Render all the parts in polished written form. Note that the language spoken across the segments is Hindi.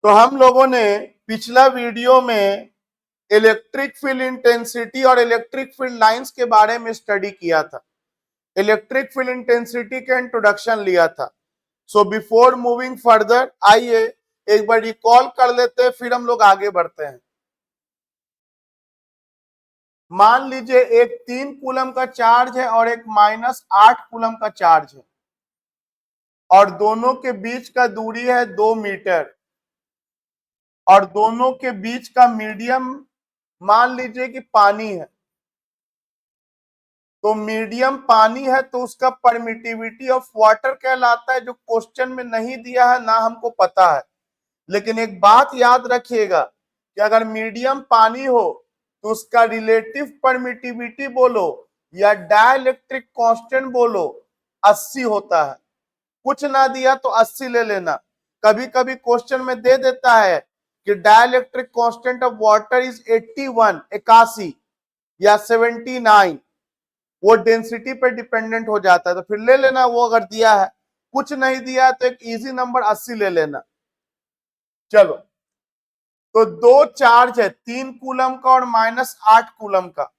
तो हम लोगों ने पिछला वीडियो में इलेक्ट्रिक फील्ड इंटेंसिटी और इलेक्ट्रिक फील्ड लाइंस के बारे में स्टडी किया था। इलेक्ट्रिक फील्ड इंटेंसिटी का इंट्रोडक्शन लिया था। सो बिफोर मूविंग फर्दर, आइए एक बार रिकॉल कर लेते हैं, फिर हम लोग आगे बढ़ते हैं। मान लीजिए एक 3 कूलम का चार्ज है और एक -8 कूलम का चार्ज है और दोनों के बीच का दूरी है 2 मीटर और दोनों के बीच का मीडियम मान लीजिए कि पानी है। तो मीडियम पानी है तो उसका परमिटिविटी ऑफ वाटर कहलाता है, जो क्वेश्चन में नहीं दिया है, ना हमको पता है। लेकिन एक बात याद रखिएगा कि अगर मीडियम पानी हो तो उसका रिलेटिव परमिटिविटी बोलो या डाइलेक्ट्रिक कांस्टेंट बोलो 80 होता है। कुछ ना दिया तो 80 ले लेना। कभी कभी क्वेश्चन में दे देता है कि dielectric constant of water is 81 या 79, वो डेंसिटी पे डिपेंडेंट हो जाता है, तो फिर ले लेना वो अगर दिया है। कुछ नहीं दिया है तो एक इजी नंबर 80 ले लेना। चलो, तो दो चार्ज है 3 कूलम का और -8 कूलम का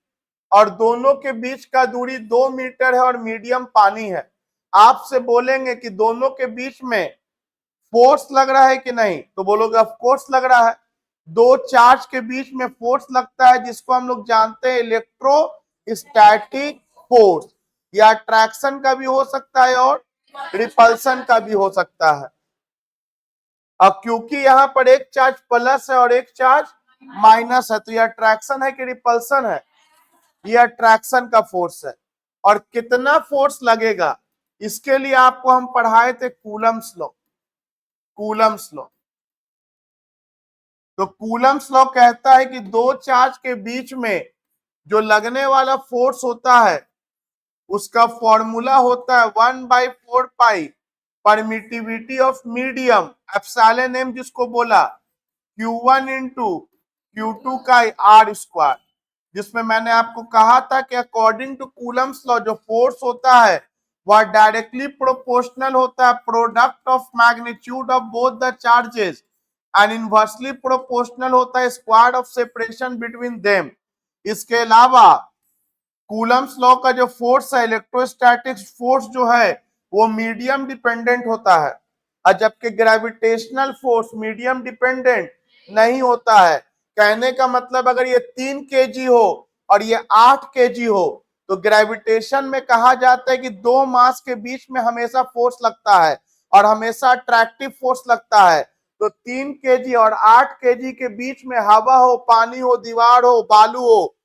और दोनों के बीच का दूरी 2 मीटर है और मीडियम पानी है। आपसे बोलेंगे कि दोनों के बीच में फोर्स लग रहा है कि नहीं, तो बोलोगे ऑफ कोर्स लग रहा है। दो चार्ज के बीच में फोर्स लगता है जिसको हम लोग जानते हैं इलेक्ट्रोस्टैटिक फोर्स, या अट्रैक्शन का भी हो सकता है और रिपल्सन का भी हो सकता है। अब क्योंकि यहां पर एक चार्ज प्लस है और एक चार्ज माइनस है, तो यह अट्रैक्शन है कि रिपल्सन है? यह अट्रैक्शन का फोर्स है। और कितना फोर्स लगेगा इसके लिए आपको हम पढ़ाए थे कूलम्स लॉ। कूलम्स लॉ, तो कूलम्स लॉ कहता है कि दो चार्ज के बीच में जो लगने वाला फोर्स होता है उसका फॉर्मूला होता है 1/4 pi permittivity of medium epsilon m, जिसको बोला Q1 इंटू Q2 का R स्क्वायर, जिसमें मैंने आपको कहा था कि अकॉर्डिंग टू कूलम्स लॉ जो फोर्स होता है वह डायरेक्टली प्रोपोर्शनल होता है product of magnitude of both the charges and inversely proportional होता है square of separation between them. इसके अलावा कूलम्स लॉ का जो फोर्स है, इलेक्ट्रोस्टैटिक फोर्स जो है, वो मीडियम डिपेंडेंट होता है, और जबकि ग्रेविटेशनल फोर्स मीडियम डिपेंडेंट नहीं होता है। कहने का मतलब अगर ये 3 kg हो और ये 8 kg हो तो ग्रेविटेशन में कहा जाता है कि दो मास के बीच में हमेशा फोर्स लगता है और हमेशा अट्रैक्टिव फोर्स लगता है। तो 3 kg और 8 kg के बीच में हवा हो, पानी हो, दीवार हो, बालू हो,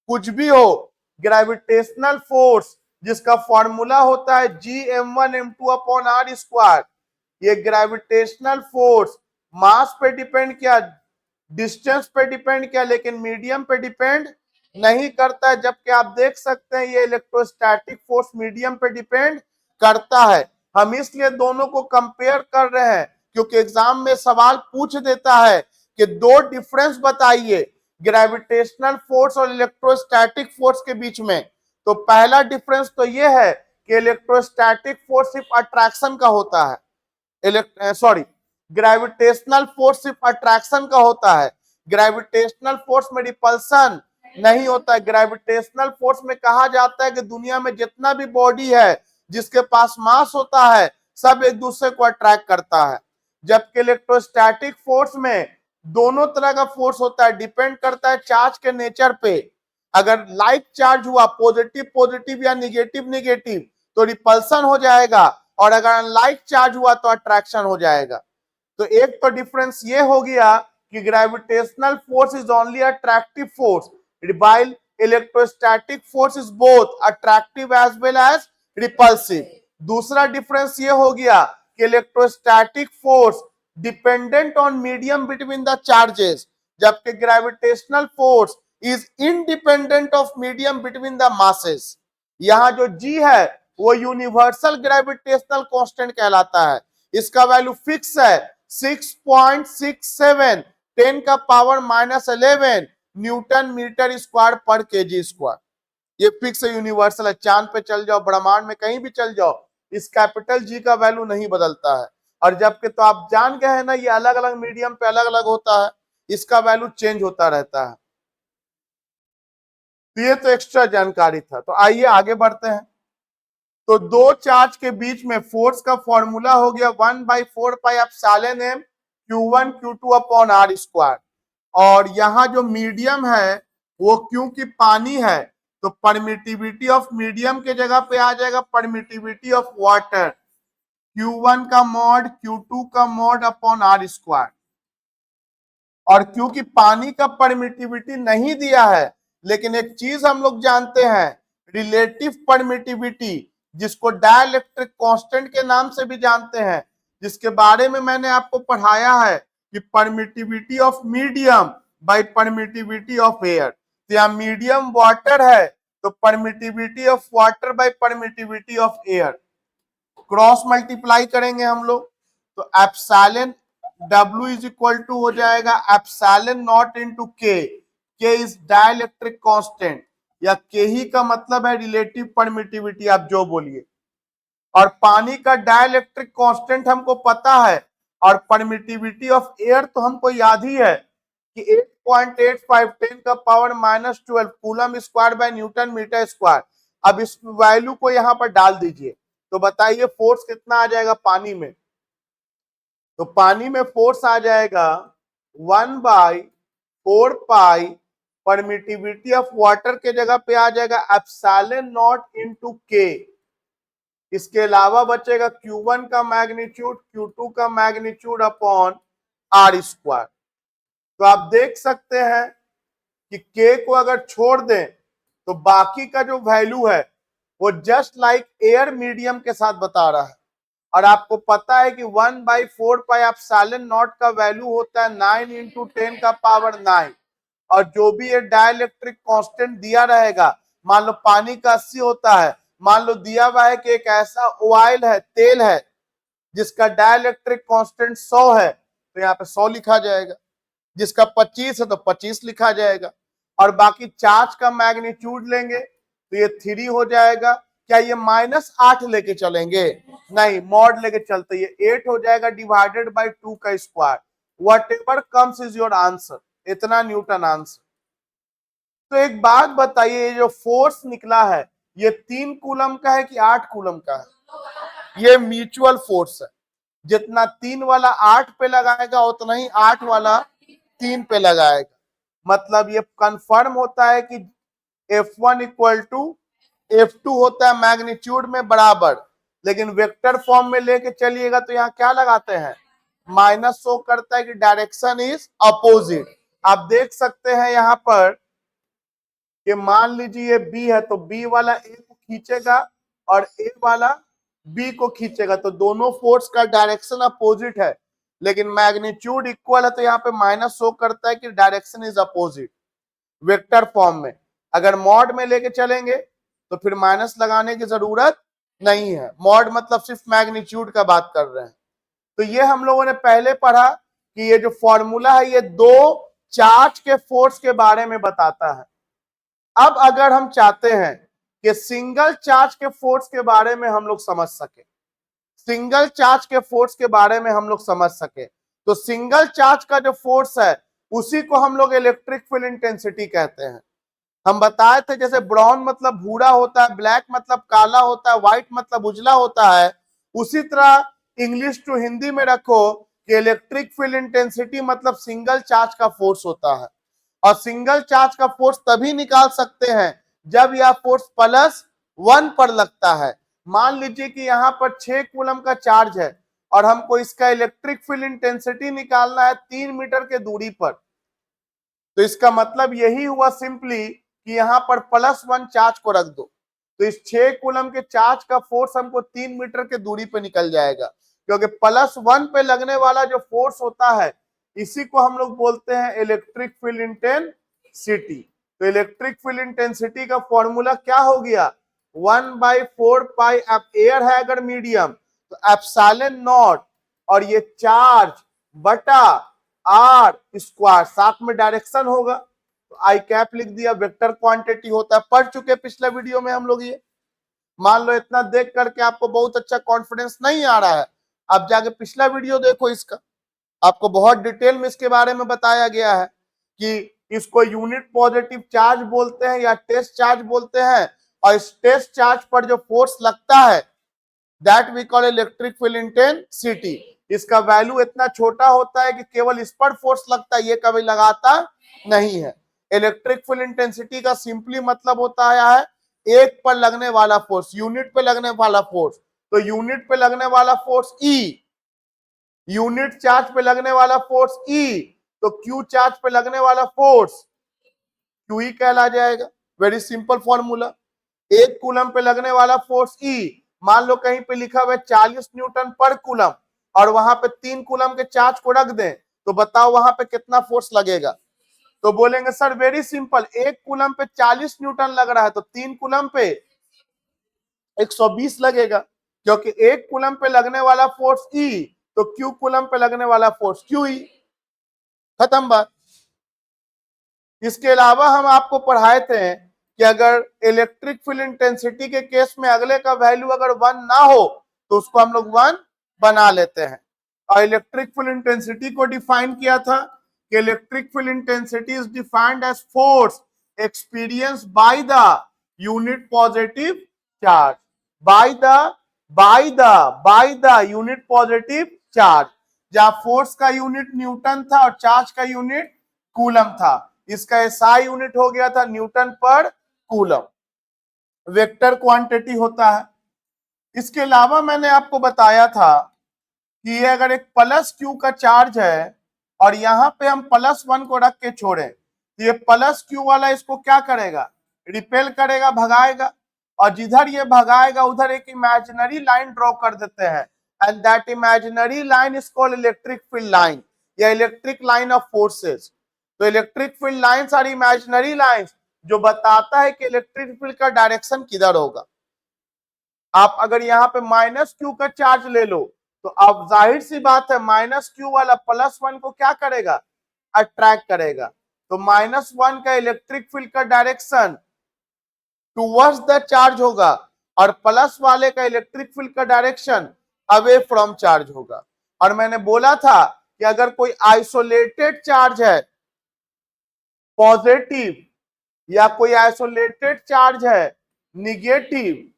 कुछ भी हो, ग्रेविटेशनल फोर्स जिसका फॉर्मूला होता है Gm1m2 अपॉन R स्क्वायर, ये ग्रेविटेशनल फोर्स मास पे डिपेंड किया, डिस्टेंस पे डिपेंड किया, लेकिन मीडियम पे डिपेंड नहीं करता है। जबकि आप देख सकते हैं ये इलेक्ट्रोस्टैटिक फोर्स मीडियम पे डिपेंड करता है। हम इसलिए दोनों को कंपेयर कर रहे हैं क्योंकि एग्जाम में सवाल पूछ देता है कि दो डिफरेंस बताइए ग्रेविटेशनल फोर्स और इलेक्ट्रोस्टैटिक फोर्स के बीच में। तो पहला डिफरेंस तो यह है कि इलेक्ट्रोस्टैटिक फोर्स सिर्फ अट्रैक्शन का होता है, ग्रेविटेशनल फोर्स सिर्फ अट्रैक्शन का होता है। ग्रेविटेशनल फोर्स में रिपल्सन नहीं होता है। ग्रेविटेशनल फोर्स में कहा जाता है कि दुनिया में जितना भी बॉडी है जिसके पास मास होता है सब एक दूसरे को अट्रैक्ट करता है। जबकि इलेक्ट्रोस्टैटिक फोर्स में दोनों तरह का फोर्स होता है, डिपेंड करता है चार्ज के नेचर पे। अगर लाइक चार्ज हुआ पॉजिटिव पॉजिटिव या निगेटिव निगेटिव तो रिपल्सन हो जाएगा, और अगर अनलाइक चार्ज हुआ तो अट्रैक्शन हो जाएगा। तो एक तो डिफरेंस ये हो गया कि gravitational force is only attractive force, while electrostatic force is both attractive as well as repulsive. दूसरा डिफरेंस ये हो गया कि electrostatic force dependent on medium between the charges, जबकि gravitational force is independent of medium between the masses. यहां जो G है वो यूनिवर्सल ग्रेविटेशनल कांस्टेंट कहलाता है। इसका वैल्यू फिक्स है 6.67 10 का पावर -11 न्यूटन मीटर स्क्वायर पर केजी स्क्वायर। ये फिक्स है, यूनिवर्सल है। चांद पे चल जाओ, ब्रह्मांड में कहीं भी चल जाओ, इस कैपिटल G का वैल्यू नहीं बदलता है। और जबकि तो आप जान गए हैं ना, ये अलग अलग मीडियम पे अलग अलग होता है, इसका वैल्यू चेंज होता रहता है। तो ये तो एक्स्ट्रा जानकारी था। तो आइए आगे बढ़ते हैं। तो दो चार्ज के बीच में फोर्स का फॉर्मूला हो गया 1/4πε Q1 Q2 upon R square. और यहाँ जो मीडियम है वो क्योंकि पानी है तो परमिटिविटी ऑफ मीडियम के जगह पे आ जाएगा परमिटिविटी ऑफ वाटर, Q1 का मॉड Q2 का मॉड अपॉन R स्क्वायर। और क्योंकि पानी का परमिटिविटी नहीं दिया है, लेकिन एक चीज हम लोग जानते हैं, रिलेटिव परमिटिविटी, जिसको डाइलेक्ट्रिक कांस्टेंट के नाम से भी जानते हैं, जिसके बारे में मैंने आपको पढ़ाया है कि permittivity of medium by permittivity of air. तो यहाँ मीडियम वाटर है तो permittivity of water by permittivity of air, cross multiply करेंगे हम लोग तो epsilon W is equal to हो जाएगा एप्सिलॉन नॉट इनटू के। के इज डाइलेक्ट्रिक कांस्टेंट, या के ही का मतलब है रिलेटिव परमिटिविटी, आप जो बोलिए। और पानी का डाइलेक्ट्रिक कांस्टेंट हमको पता है, और परमिटिविटी ऑफ एयर तो हमको याद ही है कि 8.85 10 का power -12 coulomb square by newton metre square. अब इस वैल्यू को यहां पर डाल दीजिए तो बताइए फोर्स कितना आ जाएगा पानी में। तो पानी में फोर्स आ जाएगा 1/4π परमिटिविटी ऑफ वाटर के जगह पे आ जाएगा एप्सिलॉन नॉट इनटू के। इसके अलावा बचेगा Q1 का मैग्नीट्यूड Q2 का मैग्नीट्यूड अपॉन R स्क्वायर। तो आप देख सकते हैं कि K को अगर छोड़ दें तो बाकी का जो वैल्यू है वो जस्ट लाइक एयर मीडियम के साथ बता रहा है। और आपको पता है कि 1/4π एप्सिलॉन नॉट का वैल्यू होता है 9 × 10 का पावर 9। और जो भी ये डाइलेक्ट्रिक कांस्टेंट दिया रहेगा, मान लो पानी का 80 होता है, मान लो दिया हुआ है कि एक ऐसा ऑयल है, तेल है, जिसका डाइलेक्ट्रिक कांस्टेंट 100 है तो यहाँ पे 100 लिखा जाएगा, जिसका 25 है तो 25 लिखा जाएगा। और बाकी चार्ज का मैग्नीट्यूड लेंगे तो ये 3 हो जाएगा। क्या ये -8 लेके चलेंगे? नहीं, मॉड लेके चलते, ये 8 हो जाएगा डिवाइडेड बाय 2 का square. Whatever comes is your answer, इतना न्यूटन आंसर। तो एक बात बताइए, ये जो फोर्स निकला है ये 3 कूलम का है कि 8 कूलम का है? ये म्यूचुअल फोर्स है, जितना 3 वाला 8 पे लगाएगा उतना ही 8 वाला 3 पे लगाएगा। मतलब ये कंफर्म होता है कि F1 इक्वल टू F2 होता है मैग्नीट्यूड में बराबर। लेकिन वेक्टर फॉर्म में लेके चलिएगा तो यहाँ क्या लगाते हैं? माइनस शो करता है कि डायरेक्शन इज अपोजिट। आप देख सकते हैं यहाँ पर कि मान लीजिए ये B है तो B वाला A को खींचेगा और A वाला B को खींचेगा, तो दोनों फोर्स का डायरेक्शन अपोजिट है, लेकिन मैग्नीट्यूड इक्वल है तो यहाँ पे माइनस शो करता है कि direction is opposite vector form में। अगर मॉड में लेके चलेंगे तो फिर माइनस लगाने की जरूरत नहीं है, मॉड मतलब सिर्फ मैग्नीट्यूड का बात कर रहे हैं। तो ये हम लोगों ने पहले पढ़ा कि ये जो फॉर्मूला है ये दो चार्ज के फोर्स के बारे में बताता है। अब अगर हम चाहते हैं कि सिंगल चार्ज के फोर्स के बारे में हम लोग समझ सके, सिंगल चार्ज के फोर्स के बारे में हम लोग समझ सके, तो सिंगल चार्ज का जो फोर्स है उसी को हम लोग इलेक्ट्रिक फील्ड इंटेंसिटी कहते हैं। हम बताए थे जैसे ब्राउन मतलब भूरा होता है, ब्लैक मतलब काला होता है, व्हाइट मतलब उजला होता है, उसी तरह इंग्लिश टू हिंदी में रखो कि इलेक्ट्रिक फील्ड इंटेंसिटी मतलब सिंगल चार्ज का फोर्स होता है। और सिंगल चार्ज का फोर्स तभी निकाल सकते हैं जब यह फोर्स +1 पर लगता है। मान लीजिए कि यहाँ पर 6 कूलम का चार्ज है और हमको इसका इलेक्ट्रिक फील्ड इंटेंसिटी निकालना है 3 मीटर के दूरी पर, तो इसका मतलब यही हुआ सिंपली कि यहाँ पर +1 चार्ज को रख दो तो इस 6 कूलम के चार्ज का फोर्स हमको 3 मीटर के दूरी पे निकल जाएगा, क्योंकि +1 पे लगने वाला जो फोर्स होता है इसी को हम लोग बोलते हैं इलेक्ट्रिक फील्ड इंटेंसिटी। तो इलेक्ट्रिक फील्ड इंटेंसिटी का फॉर्मूला क्या हो गया? 1/4π, एयर है अगर मीडियम तो एप्सिलॉन नॉट और ये चार्ज बटा R स्क्वायर, साथ में डायरेक्शन होगा तो आई कैप लिख दिया, वेक्टर क्वांटिटी होता है, पढ़ चुके पिछले वीडियो में हम लोग ये। मान लो इतना देख करके आपको बहुत अच्छा कॉन्फिडेंस नहीं आ रहा है आप जाके पिछला वीडियो देखो इसका, आपको बहुत डिटेल में इसके बारे में बताया गया है कि इसको यूनिट पॉजिटिव चार्ज बोलते हैं या टेस्ट चार्ज बोलते हैं, और इस टेस्ट चार्ज पर जो फोर्स लगता है that we call electric field intensity. इसका वैल्यू इतना छोटा होता है कि केवल इस पर फोर्स लगता है, ये कभी लगाता नहीं है। इलेक्ट्रिक फील्ड इंटेंसिटी का सिंपली मतलब होता है एक पर लगने वाला फोर्स, यूनिट पे लगने वाला फोर्स। तो यूनिट पे लगने वाला फोर्स ई, यूनिट चार्ज पे लगने वाला फोर्स ई, तो क्यू चार्ज पे लगने वाला फोर्स क्यू ई कहला जाएगा। Very simple formula. एक कूलम पे लगने वाला फोर्स ई, मान लो कहीं पे लिखा हुआ है 40 न्यूटन पर कूलम, और वहां पे 3 कूलम के चार्ज को रख दें, तो बताओ वहां पे कितना फोर्स लगेगा। तो बोलेंगे सर वेरी सिंपल, एक कूलम पे 40 न्यूटन लग रहा है तो 3 कूलम पे 120 लगेगा, क्योंकि एक कूलम पे लगने वाला फोर्स ई, तो क्यू कूलम पे लगने वाला फोर्स क्यू ई। खत्म बात। इसके अलावा हम आपको पढ़ाए थे कि अगर इलेक्ट्रिक फील्ड इंटेंसिटी के केस में अगले का वैल्यू अगर 1 ना हो तो उसको हम लोग 1 बना लेते हैं। और इलेक्ट्रिक फील्ड इंटेंसिटी को डिफाइन किया था कि electric field intensity is defined as force experience by the unit positive charge, by the unit positive charge. जहां फोर्स का यूनिट न्यूटन था और चार्ज का यूनिट कूलम था, इसका एसआई यूनिट हो गया था न्यूटन पर कूलम। वेक्टर क्वांटिटी होता है। इसके अलावा मैंने आपको बताया था कि ये अगर एक प्लस क्यू का चार्ज है और यहां पे हम +1 को रख के छोड़े, तो ये प्लस क्यू वाला इसको क्या करेगा, रिपेल करेगा, भगाएगा, और जिधर ये भगाएगा उधर एक इमेजिनरी लाइन ड्रॉ कर देते हैं, and that imaginary line is called electric field line या इलेक्ट्रिक लाइन ऑफ फोर्सेस। तो electric field lines are imaginary lines जो बताता है कि इलेक्ट्रिक फील्ड का डायरेक्शन किधर होगा। आप अगर यहाँ पे -q का चार्ज ले लो तो अब जाहिर सी बात है -q वाला +1 को क्या करेगा, अट्रैक्ट करेगा। तो -1 का इलेक्ट्रिक फील्ड का डायरेक्शन टुवर्ड्स द चार्ज होगा और प्लस वाले का इलेक्ट्रिक फील्ड का डायरेक्शन अवे फ्रॉम चार्ज होगा। और मैंने बोला था कि अगर कोई आइसोलेटेड चार्ज है पॉजिटिव या कोई आइसोलेटेड चार्ज है निगेटिव,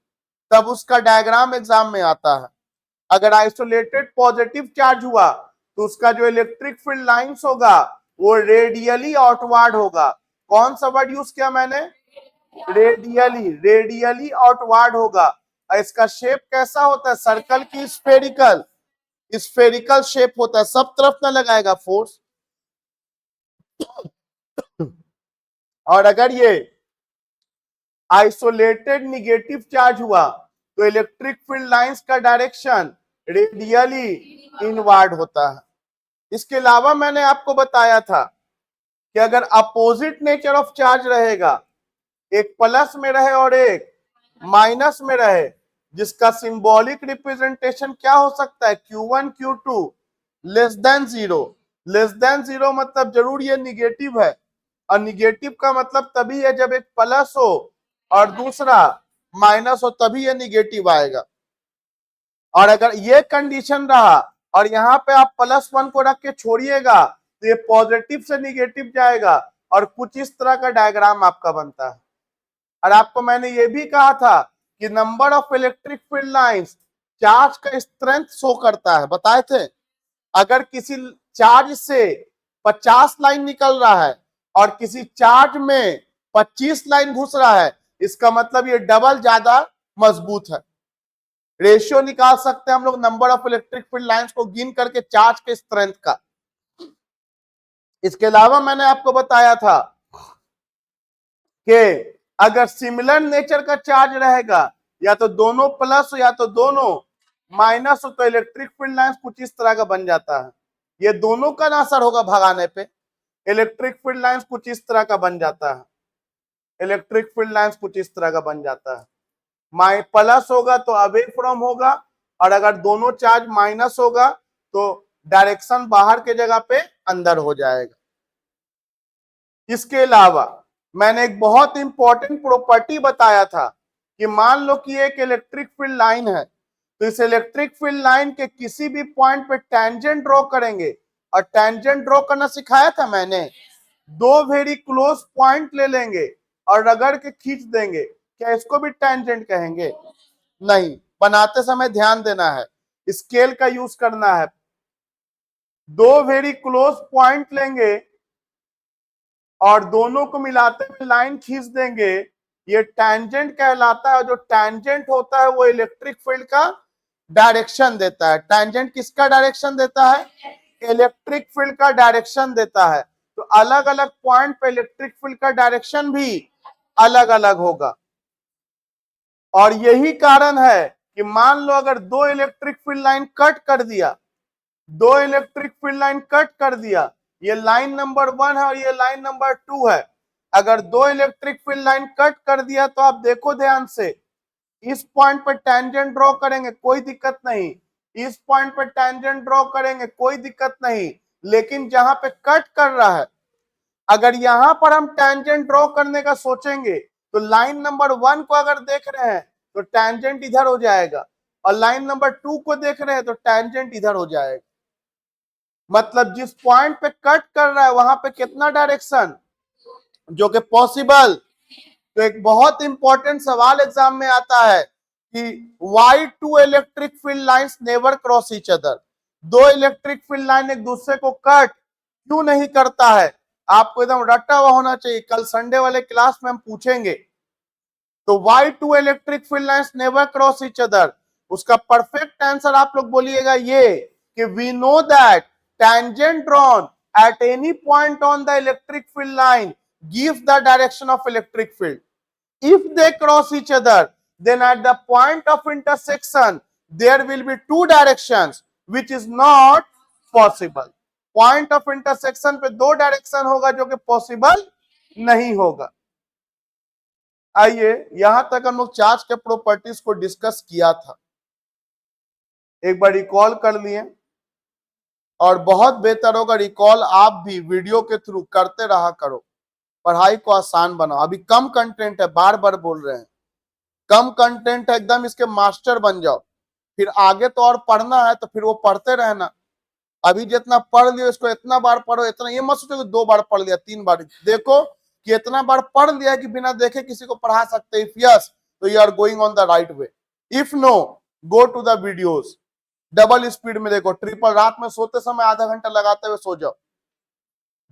तब उसका डायग्राम एग्जाम में आता है। अगर आइसोलेटेड पॉजिटिव चार्ज हुआ तो उसका जो इलेक्ट्रिक फील्ड लाइंस होगा वो रेडियली आउटवर्ड होगा। कौन सा वर्ड यूज किया मैंने, रेडियली आउटवर्ड होगा। और इसका शेप कैसा होता है, सर्कल की स्फेरिकल शेप होता है, सब तरफ ना लगाएगा फोर्स। और अगर ये आइसोलेटेड निगेटिव चार्ज हुआ तो इलेक्ट्रिक फील्ड लाइंस का डायरेक्शन रेडियली इनवर्ड होता है। इसके अलावा मैंने आपको बताया था कि अगर अपोजिट नेचर ऑफ चार्ज रहेगा, एक प्लस में रहे और एक माइनस में रहे, जिसका सिंबॉलिक रिप्रेजेंटेशन क्या हो सकता है, Q1 Q2 less than 0। Less than 0 मतलब जरूर ये निगेटिव है, और निगेटिव का मतलब तभी है जब एक प्लस हो और दूसरा माइनस हो, तभी ये निगेटिव आएगा। और अगर ये कंडीशन रहा और यहाँ पे आप +1 को रख के छोड़िएगा तो ये पॉजिटिव से निगेटिव जाएगा और कुछ इस तरह का डायग्राम आपका बनता है। और आपको मैंने ये भी कहा था कि number of electric field lines charge का स्ट्रेंथ शो करता है, बताए थे। अगर किसी चार्ज से 50 लाइन निकल रहा है और किसी चार्ज में 25 लाइन घुस रहा है, इसका मतलब ये डबल ज्यादा मजबूत है। रेशियो निकाल सकते हैं हम लोग number of electric field lines को गिन करके चार्ज के स्ट्रेंथ का। इसके अलावा मैंने आपको बताया था कि अगर सिमिलर नेचर का चार्ज रहेगा, या तो दोनों प्लस हो या तो दोनों माइनस हो, तो इलेक्ट्रिक फील्ड लाइंस कुछ इस तरह का बन जाता है। ये दोनों का ना असर होगा भगाने पे, इलेक्ट्रिक फील्ड लाइंस कुछ इस तरह का बन जाता है। इलेक्ट्रिक फील्ड लाइंस कुछ इस तरह का बन जाता है। प्लस होगा तो अवे फ्रॉम होगा, और अगर दोनों चार्ज माइनस होगा तो डायरेक्शन बाहर के जगह पे अंदर हो जाएगा। इसके अलावा मैंने एक बहुत इंपॉर्टेंट प्रॉपर्टी बताया था कि मान लो कि एक इलेक्ट्रिक फील्ड लाइन है, तो इस इलेक्ट्रिक फील्ड लाइन के किसी भी पॉइंट पे टेंजेंट ड्रॉ करेंगे, और टेंजेंट ड्रॉ करना सिखाया था मैंने। दो वेरी क्लोज पॉइंट ले लेंगे और रगड़ के खींच देंगे, क्या इसको भी टेंजेंट कहेंगे? नहीं, बनाते समय ध्यान देना है, स्केल का यूज करना है। दो वेरी क्लोज पॉइंट लेंगे और दोनों को मिलाते हुए लाइन खींच देंगे, ये टेंजेंट कहलाता है। जो टेंजेंट होता है वो इलेक्ट्रिक फील्ड का डायरेक्शन देता है। टेंजेंट किसका डायरेक्शन देता है? इलेक्ट्रिक फील्ड का डायरेक्शन देता है। तो अलग अलग पॉइंट पे इलेक्ट्रिक फील्ड का डायरेक्शन भी अलग अलग होगा। और यही कारण है कि मान लो अगर दो इलेक्ट्रिक फील्ड लाइन कट कर दिया, दो इलेक्ट्रिक फील्ड लाइन कट कर दिया, ये लाइन नंबर 1 है और ये लाइन नंबर 2 है। अगर दो इलेक्ट्रिक फील्ड लाइन कट कर दिया तो आप देखो ध्यान से, इस पॉइंट पर टेंजेंट ड्रॉ करेंगे कोई दिक्कत नहीं, इस पॉइंट पर टेंजेंट ड्रॉ करेंगे कोई दिक्कत नहीं, लेकिन जहां पे कट कर रहा है, अगर यहां पर हम टेंजेंट ड्रॉ करने का सोचेंगे तो लाइन नंबर 1 को अगर देख रहे हैं तो टेंजेंट इधर हो जाएगा, और लाइन नंबर 2 को देख रहे हैं तो टेंजेंट इधर हो जाएगा। मतलब जिस पॉइंट पे कट कर रहा है वहां पे कितना डायरेक्शन जो कि पॉसिबल। तो एक बहुत इंपॉर्टेंट सवाल एग्जाम में आता है कि why two electric field lines never cross each other. दो इलेक्ट्रिक फील्ड लाइन एक दूसरे को कट क्यों नहीं करता है? आपको एकदम रटा हुआ होना चाहिए, कल संडे वाले क्लास में हम पूछेंगे। तो why two electric field lines never cross each other, उसका परफेक्ट आंसर आप लोग बोलिएगा ये कि we know that tangent drawn at any point on the electric field line gives the direction of electric field. If they cross each other, then at the point of intersection there will be two directions, which is not possible. Point of intersection पे दो डायरेक्शन होगा जो कि पॉसिबल नहीं होगा। आइए, यहां तक हम लोग चार्ज के प्रॉपर्टीज को डिस्कस किया था, एक बार रिकॉल कर लिए, और बहुत बेहतर होगा रिकॉल आप भी वीडियो के थ्रू करते रहा करो, पढ़ाई को आसान बनाओ। अभी कम कंटेंट है, बार बार बोल रहे हैं, कम कंटेंट है, एकदम इसके मास्टर बन जाओ, फिर आगे तो और पढ़ना है तो फिर वो पढ़ते रहना। अभी जितना पढ़ लियो इसको इतना बार पढ़ो, इतना ये मत सोचो कि 2 बार पढ़ लिया 3 बार, देखो कि इतना बार पढ़ लिया कि बिना देखे किसी को पढ़ा सकते। इफ यस तो you are going on the right way, if no go to the videos, double speed में देखो, ट्रिपल, रात में सोते समय आधा घंटा लगाते हुए सो जाओ,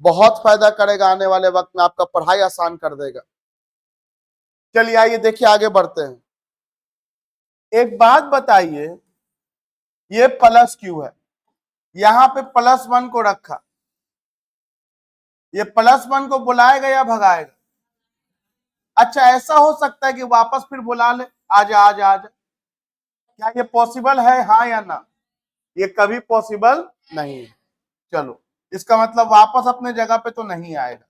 बहुत फायदा करेगा, आने वाले वक्त में आपका पढ़ाई आसान कर देगा। चलिए आइए देखिए आगे बढ़ते हैं। एक बात बताइए, ये प्लस क्यू है, यहां पे +1 को रखा, ये +1 को बुलाएगा या भगाएगा? अच्छा, ऐसा हो सकता है कि वापस फिर बुला ले, आजा आजा आजा, क्या ये पॉसिबल है? हाँ या ना? ये कभी पॉसिबल नहीं है। चलो, इसका मतलब वापस अपने जगह पे तो नहीं आएगा।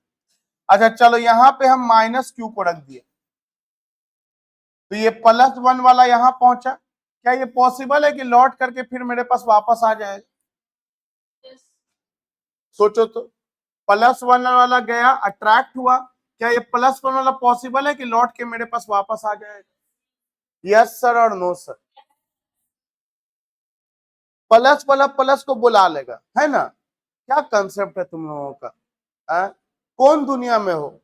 अच्छा चलो, यहां पे हम -q को रख दिए, तो ये +1 वाला यहां पहुंचा, क्या ये पॉसिबल है कि लौट करके फिर मेरे पास वापस आ जाएगा? सोचो तो, +1 वाला गया, अट्रैक्ट हुआ, क्या ये +1 वाला पॉसिबल है कि लौट के मेरे पास वापस आ जाएगा? यस सर और नो सर। प्लस वाला प्लस को बुला लेगा, है ना? क्या कंसेप्ट है तुम लोगों का? कौन दुनिया में हो?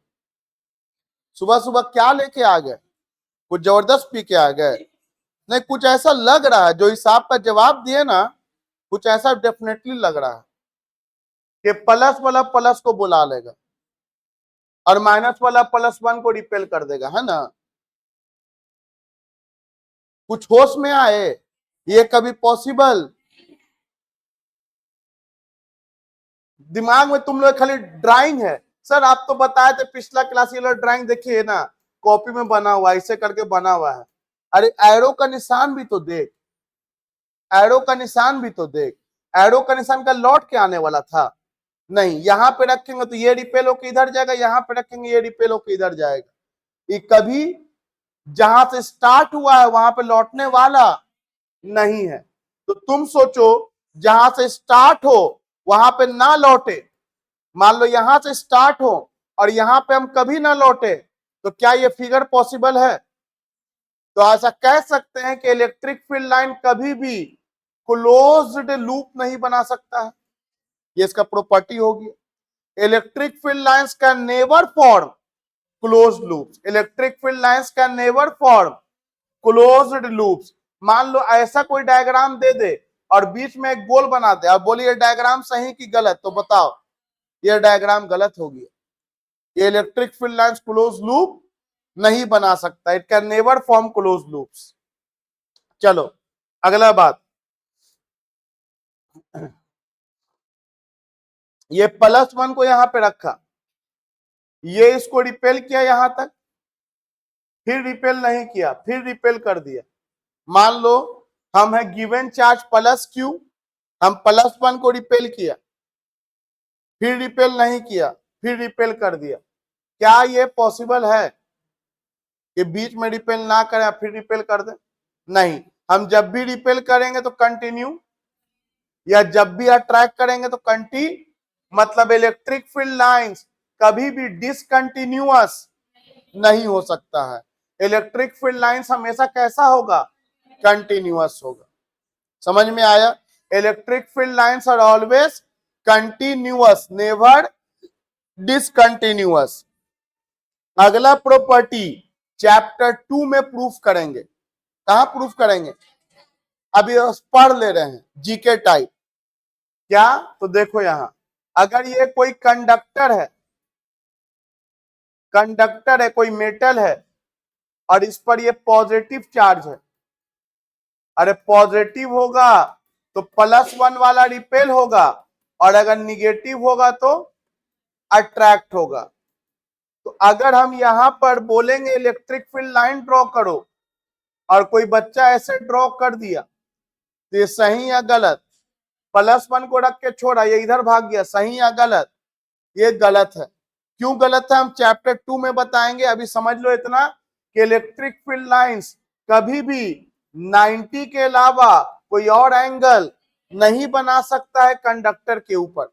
सुबह सुबह क्या लेके आ गए? कुछ जबरदस्त पी के आ गए? नहीं, कुछ ऐसा लग रहा है, जो हिसाब का जवाब दिए ना, कुछ ऐसा डेफिनेटली लग रहा है कि प्लस वाला प्लस को बुला लेगा और माइनस वाला +1 को रिपेल कर देगा, है ना? कुछ होश में आए, ये कभी पॉसिबल? दिमाग में तुम लोग खाली ड्राइंग है। सर आप तो बताए थे पिछला क्लास, ये लोग ड्राइंग देखिए ना, कॉपी में बना हुआ, ऐसे करके बना हुआ है। अरे एरो का निशान भी तो देख, एरो का निशान भी तो देख, एरो का निशान का लौट के आने वाला था। नहीं, यहां पे रखेंगे तो ये रिपेल होकर इधर जाएगा, यहां पे रखेंगे ये रिपेल होकर इधर जाएगा। ये कभी जहां से स्टार्ट हुआ है वहां पे लौटने वाला नहीं है। तो तुम सोचो, जहां से स्टार्ट हो वहां पे ना लौटे, मान लो यहां से स्टार्ट हो और यहां पे हम कभी ना लौटे, तो क्या ये फिगर पॉसिबल है? तो ऐसा कह सकते हैं कि इलेक्ट्रिक फील्ड लाइन कभी भी क्लोज्ड लूप नहीं बना सकता है, ये इसका प्रॉपर्टी होगी। Electric field lines can never form closed loops, electric field lines can never form closed loops. मान लो ऐसा कोई डायग्राम दे दे और बीच में एक गोल बना दे, अब बोलिए डायग्राम सही कि गलत, तो बताओ, ये डायग्राम गलत होगी। ये electric field lines close loop नहीं बना सकता, it can never form close loops. चलो अगला बात, ये +1 को यहां पे रखा, ये इसको रिपेल किया यहां तक, फिर रिपेल नहीं किया, फिर रिपेल कर दिया। मान लो हम है गिवन चार्ज +q, हम +1 को रिपेल किया, फिर रिपेल नहीं किया, फिर रिपेल कर दिया। क्या ये पॉसिबल है कि बीच में रिपेल ना करें फिर रिपेल कर दें? नहीं, हम जब भी रिपेल करेंगे तो कंटिन्यू, या जब भी अट्रैक्ट करेंगे तो मतलब इलेक्ट्रिक फील्ड लाइंस कभी भी डिसकंटिन्यूअस नहीं हो सकता है। इलेक्ट्रिक फील्ड लाइंस हमेशा कैसा होगा? कंटिन्यूअस होगा। समझ में आया? Electric field lines are always continuous, never discontinuous. अगला प्रॉपर्टी चैप्टर 2 में प्रूफ करेंगे। कहां प्रूफ करेंगे? अभी पढ़ ले रहे हैं जीके टाइप। क्या? तो देखो यहां, अगर ये कोई कंडक्टर है, कोई मेटल है और इस पर ये पॉजिटिव चार्ज है, अरे पॉजिटिव होगा तो +1 वाला रिपेल होगा, और अगर निगेटिव होगा तो अट्रैक्ट होगा। तो अगर हम यहां पर बोलेंगे इलेक्ट्रिक फील्ड लाइन ड्रॉ करो और कोई बच्चा ऐसे ड्रॉ कर दिया, तो ये सही या गलत? +1 को रख के छोड़ा, ये इधर भाग गया, सही या गलत? ये गलत है। क्यों गलत है हम चैप्टर 2 में बताएंगे। अभी समझ लो इतना कि इलेक्ट्रिक फील्ड लाइंस कभी भी 90 के अलावा कोई और एंगल नहीं बना सकता है कंडक्टर के ऊपर।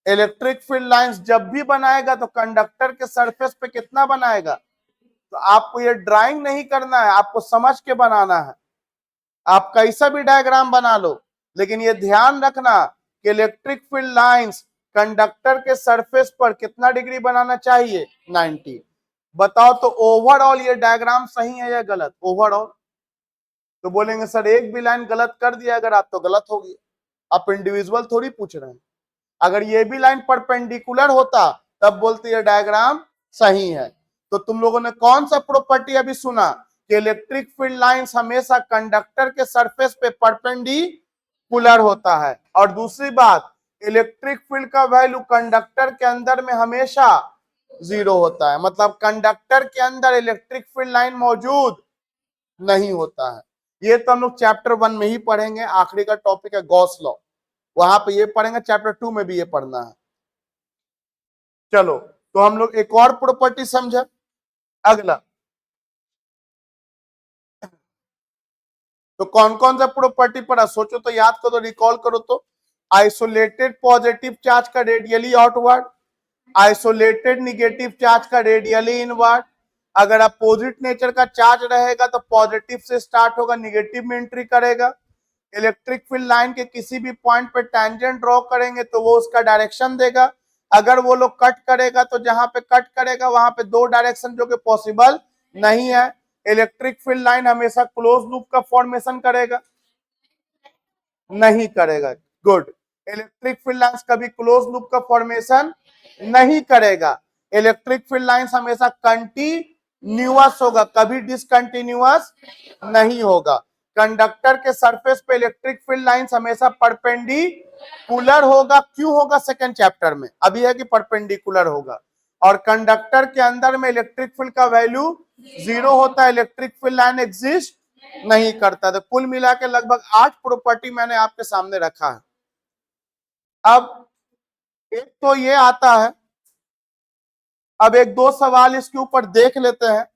इलेक्ट्रिक फील्ड लाइंस जब भी बनाएगा तो कंडक्टर के सरफेस पे कितना बनाएगा? तो आपको ये ड्राइंग नहीं करना है, आपको समझ के बनाना है। आप कैसा भी डायग्राम बना लो, लेकिन ये ध्यान रखना कि इलेक्ट्रिक फील्ड लाइंस कंडक्टर के सरफेस पर कितना डिग्री बनाना चाहिए? 90। बताओ तो ओवरऑल ये डायग्राम सही है या गलत? ओवरऑल तो बोलेंगे सर एक भी लाइन गलत कर दिया अगर आप, तो गलत होगी। आप इंडिविजुअल थोड़ी पूछ रहे हैं। अगर ये भी लाइन परपेंडिकुलर होता तब बोलते ये डायग्राम सही है। तो तुम लोगों ने कौन सा प्रॉपर्टी अभी सुना कि इलेक्ट्रिक फील्ड लाइंस हमेशा कंडक्टर के सरफेस पे परपेंडिकुलर होता है। और दूसरी बात, इलेक्ट्रिक फील्ड का वैल्यू कंडक्टर के अंदर में हमेशा 0 होता है, मतलब कंडक्टर के अंदर इलेक्ट्रिक फील्ड लाइन मौजूद नहीं होता है। ये तो हम लोग चैप्टर 1 में ही पढ़ेंगे, आखिरी का टॉपिक है गॉस लॉ, वहां पे ये पढ़ेंगे, चैप्टर 2 में भी ये पढ़ना है। चलो तो हम लोग एक और प्रॉपर्टी समझे। अगला तो कौन कौन सा प्रॉपर्टी पढ़ा? सोचो तो, याद करो, रिकॉल करो तो। आइसोलेटेड पॉजिटिव चार्ज का radially outward, isolated negative charge का रेडियली इनवर्ड। अगर अपोजिट नेचर का चार्ज रहेगा तो पॉजिटिव से स्टार्ट होगा, निगेटिव में एंट्री करेगा। इलेक्ट्रिक फील्ड लाइन के किसी भी पॉइंट पे टेंजेंट ड्रॉ करेंगे तो वो उसका डायरेक्शन देगा। अगर वो लोग कट करेगा तो जहां पे कट करेगा वहां पे 2 डायरेक्शन जो कि पॉसिबल नहीं है। इलेक्ट्रिक फील्ड लाइन हमेशा क्लोज लूप का फॉर्मेशन करेगा? नहीं करेगा। गुड। इलेक्ट्रिक फील्ड लाइंस कभी क्लोज लूप का फॉर्मेशन नहीं करेगा। इलेक्ट्रिक फील्ड लाइंस हमेशा कंटिन्यूअस होगा, कभी डिसकंटिन्यूअस नहीं होगा। कंडक्टर के सरफेस पे इलेक्ट्रिक फील्ड लाइंस हमेशा परपेंडिकुलर होगा। क्यों होगा? सेकंड चैप्टर में अभी है कि परपेंडिकुलर होगा। और कंडक्टर के अंदर में इलेक्ट्रिक फील्ड का वैल्यू 0 होता है, इलेक्ट्रिक फील्ड लाइन एग्जिस्ट नहीं करता। तो कुल मिला के लगभग 8 प्रॉपर्टी मैंने आपके सामने रखा है। अब एक तो ये आता है, अब एक दो सवाल इसके ऊपर देख लेते हैं।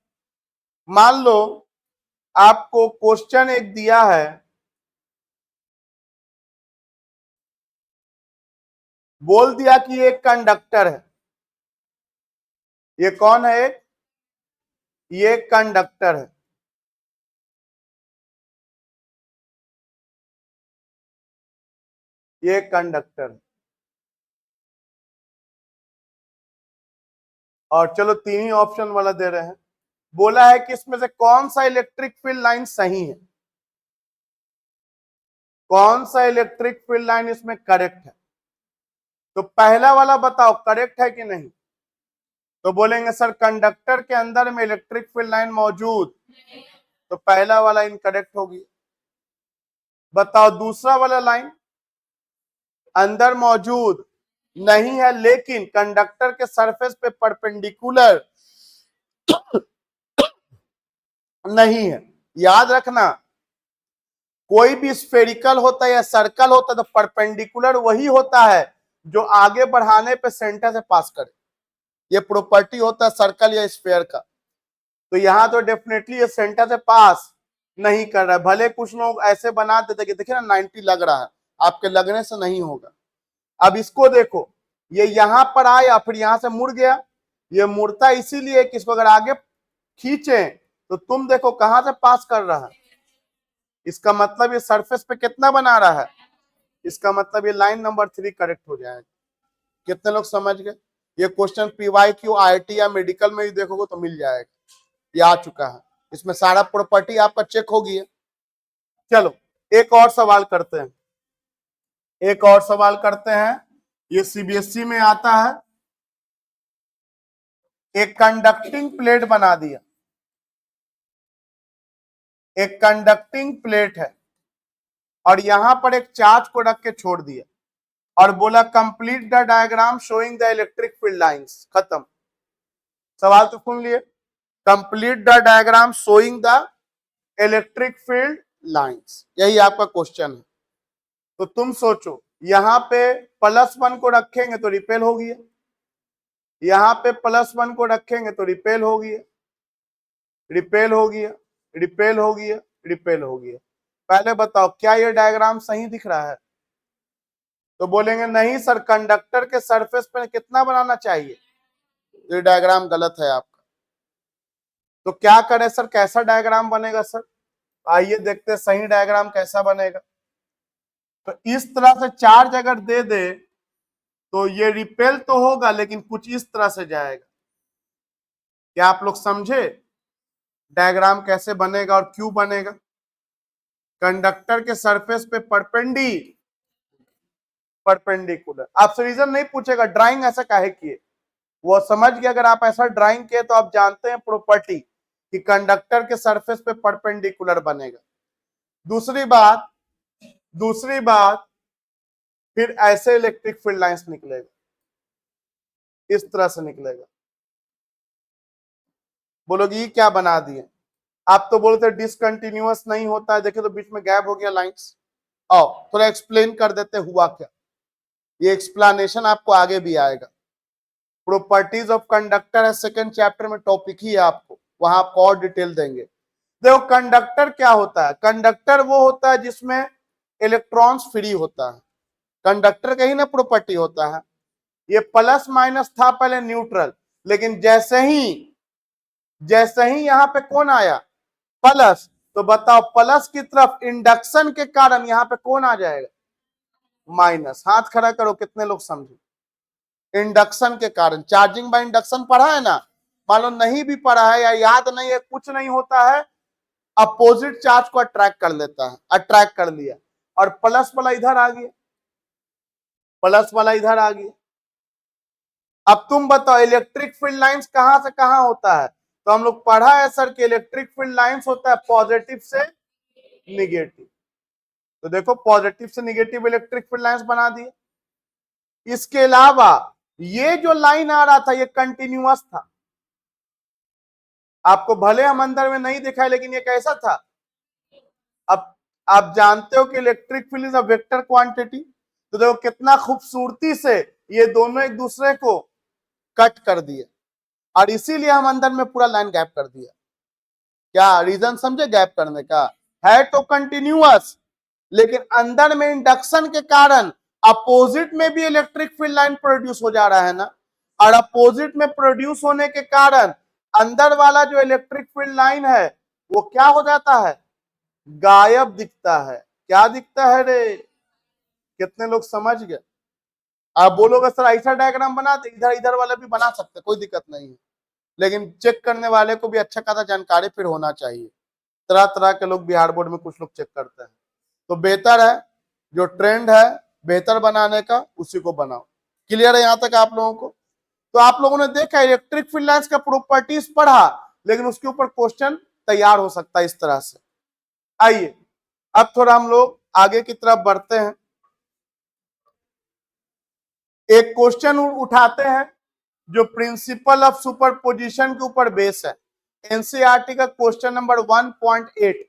मान लो आपको क्वेश्चन एक दिया है, बोल दिया कि एक कंडक्टर है। ये कौन है? ये कंडक्टर है। ये कंडक्टर। और चलो तीन ही ऑप्शन वाला दे रहे हैं। बोला है कि इसमें से कौन सा इलेक्ट्रिक फील्ड लाइन सही है, कौन सा इलेक्ट्रिक फील्ड लाइन इसमें करेक्ट है। तो पहला वाला बताओ करेक्ट है कि नहीं। तो बोलेंगे सर कंडक्टर के अंदर में इलेक्ट्रिक फील्ड लाइन मौजूद, तो पहला वाला इनकरेक्ट होगी। बताओ दूसरा वाला लाइन अंदर मौजूद नहीं है, लेकिन कंडक्टर के सरफेस पे परपेंडिकुलर नहीं है। याद रखना, कोई भी स्फेरिकल होता है या सर्कल होता है तो परपेंडिकुलर वही होता है जो आगे बढ़ाने पे सेंटर से पास करे। ये प्रॉपर्टी होता है सर्कल या स्फेयर का। तो यहां तो डेफिनेटली ये सेंटर से पास नहीं कर रहा है। भले कुछ लोग ऐसे बना देते कि देखिए ना 90 लग रहा है, आपके लगने से नहीं होगा। अब इसको देखो, ये यहां पर आया फिर यहां से मुड़ गया। ये मुड़ता इसीलिए कि इसको अगर आगे खींचे तो तुम देखो कहां से पास कर रहा है। इसका मतलब ये सरफेस पे कितना बना रहा है, इसका मतलब ये लाइन नंबर 3 करेक्ट हो जाएगा। कितने लोग समझ गए। ये क्वेश्चन PYQ IIT या मेडिकल में भी देखोगे तो मिल जाएगा, ये आ चुका है। इसमें सारा प्रॉपर्टी आपका चेक हो गया। चलो एक और सवाल करते हैं, एक और सवाल करते हैं। ये CBSE में आता है। एक कंडक्टिंग प्लेट बना दिया, एक कंडक्टिंग प्लेट है और यहां पर एक चार्ज को रख के छोड़ दिया और बोला complete the diagram showing the electric field lines. खत्म। सवाल तो सुन लिए, complete the diagram showing the electric field lines, यही आपका क्वेश्चन है। तो तुम सोचो, यहां पे +1 को रखेंगे तो रिपेल हो गया, यहां पे +1 को रखेंगे तो रिपेल हो गया, रिपेल हो गया, रिपेल हो गया, रिपेल हो गया। पहले बताओ क्या ये डायग्राम सही दिख रहा है। तो बोलेंगे नहीं सर, कंडक्टर के सरफेस पे कितना बनाना चाहिए, ये डायग्राम गलत है आपका। तो क्या करें सर, कैसा डायग्राम बनेगा सर। आइए देखते हैं सही डायग्राम कैसा बनेगा। तो इस तरह से चार्ज अगर दे दे तो ये रिपेल तो होगा लेकिन कुछ इस तरह से जाएगा। क्या आप लोग समझे डायग्राम कैसे बनेगा और क्यों बनेगा। कंडक्टर के सरफेस पे परपेंडिकुलर। आपसे रीजन नहीं पूछेगा ड्राइंग ऐसा काहे किए, वो समझ गया। अगर आप ऐसा ड्राइंग किए तो आप जानते हैं प्रॉपर्टी कि कंडक्टर के सरफेस पे परपेंडिकुलर बनेगा। दूसरी बात फिर ऐसे इलेक्ट्रिक फील्ड लाइंस निकलेगा, इस तरह से निकलेगा। बोलोगे ये क्या बना दिए। आप तो बोलते डिसकंटिन्यूअस नहीं होता है, देखिए तो बीच में गैप हो गया लाइंस। आओ थोड़ा एक्सप्लेन कर देते हुआ क्या। ये एक्सप्लेनेशन आपको आगे भी आएगा। प्रॉपर्टीज ऑफ कंडक्टर है, सेकंड चैप्टर में टॉपिक ही है, आपको वहां आपको और डिटेल देंगे। देखो कंडक्टर क्या होता है, कंडक्टर वो होता है जिसमें इलेक्ट्रॉन्स फ्री होता है। कंडक्टर का ही ना प्रॉपर्टी होता है। ये प्लस माइनस था पहले न्यूट्रल, लेकिन जैसे ही यहां पे कौन आया प्लस, तो बताओ प्लस की तरफ इंडक्शन के कारण यहां पे कौन आ जाएगा, माइनस। हाथ खड़ा करो कितने लोग समझे। इंडक्शन के कारण, चार्जिंग बाय इंडक्शन पढ़ा है ना। मान लो नहीं भी पढ़ा है या याद नहीं है, कुछ नहीं होता है, अपोजिट चार्ज को अट्रैक्ट कर लेता है, अट्रैक्ट कर लिया और प्लस वाला इधर आ गया, प्लस वाला इधर आ गया। अब तुम बताओ इलेक्ट्रिक फील्ड लाइंस कहां से कहां होता है। तो हम लोग पढ़ा है सर कि इलेक्ट्रिक फील्ड लाइंस होता है पॉजिटिव से निगेटिव। तो देखो पॉजिटिव से निगेटिव इलेक्ट्रिक फील्ड लाइंस बना दिए। इसके अलावा ये जो लाइन आ रहा था ये कंटिन्यूअस था। आपको भले हम अंदर में नहीं दिखाए लेकिन ये कैसा था। अब आप जानते हो कि electric field is a vector quantity. तो देखो कितना खूबसूरती से ये दोनों एक दूसरे को कट कर दिए और इसीलिए हम अंदर में पूरा लाइन गैप कर दिया। क्या रीजन समझे गैप करने का। है तो कंटिन्यूअस, लेकिन अंदर में इंडक्शन के कारण अपोजिट में भी इलेक्ट्रिक फील्ड लाइन प्रोड्यूस हो जा रहा है ना। और अपोजिट में प्रोड्यूस होने के कारण अंदर वाला जो इलेक्ट्रिक फील्ड लाइन है वो क्या हो जाता है, गायब दिखता है। क्या दिखता है रे, कितने लोग समझ गए? आप बोलोगे सर ऐसा डायग्राम बना दे, इधर इधर वाला भी बना सकते, कोई दिक्कत नहीं है, लेकिन चेक करने वाले को भी अच्छा खासा जानकारी फिर होना चाहिए। तरह तरह के लोग बिहार बोर्ड में कुछ लोग चेक करते हैं, तो बेहतर है जो ट्रेंड है बेहतर बनाने का उसी को बनाओ। क्लियर है यहां तक आप लोगों को? तो आप लोगों ने देखा इलेक्ट्रिक फील्ड लाइंस का प्रॉपर्टीज पढ़ा, लेकिन उसके ऊपर क्वेश्चन तैयार हो सकता है इस तरह से। आइए अब थोड़ा हम लोग आगे की तरफ बढ़ते हैं। एक क्वेश्चन उठाते हैं जो प्रिंसिपल ऑफ सुपरपोजिशन के ऊपर बेस है, एनसीईआरटी का क्वेश्चन नंबर 1.8।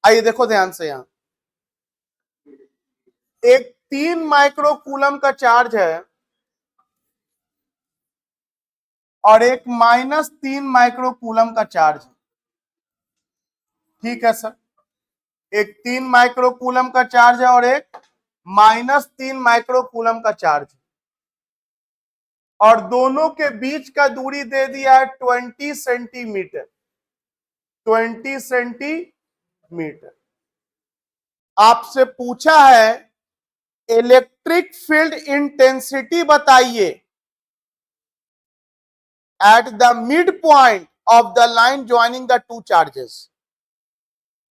आइए देखो ध्यान से, यहां एक 3 माइक्रो कूलम का चार्ज है और एक -3 माइक्रो कूलम का चार्ज है। ठीक है सर, एक 3 माइक्रो कूलम का चार्ज है और एक -3 माइक्रो कूलम का चार्ज है, और दोनों के बीच का दूरी दे दिया है 20 सेंटीमीटर। 20 सेंटीमीटर। आपसे पूछा है इलेक्ट्रिक फील्ड इंटेंसिटी बताइए at the mid point of the line joining the two charges.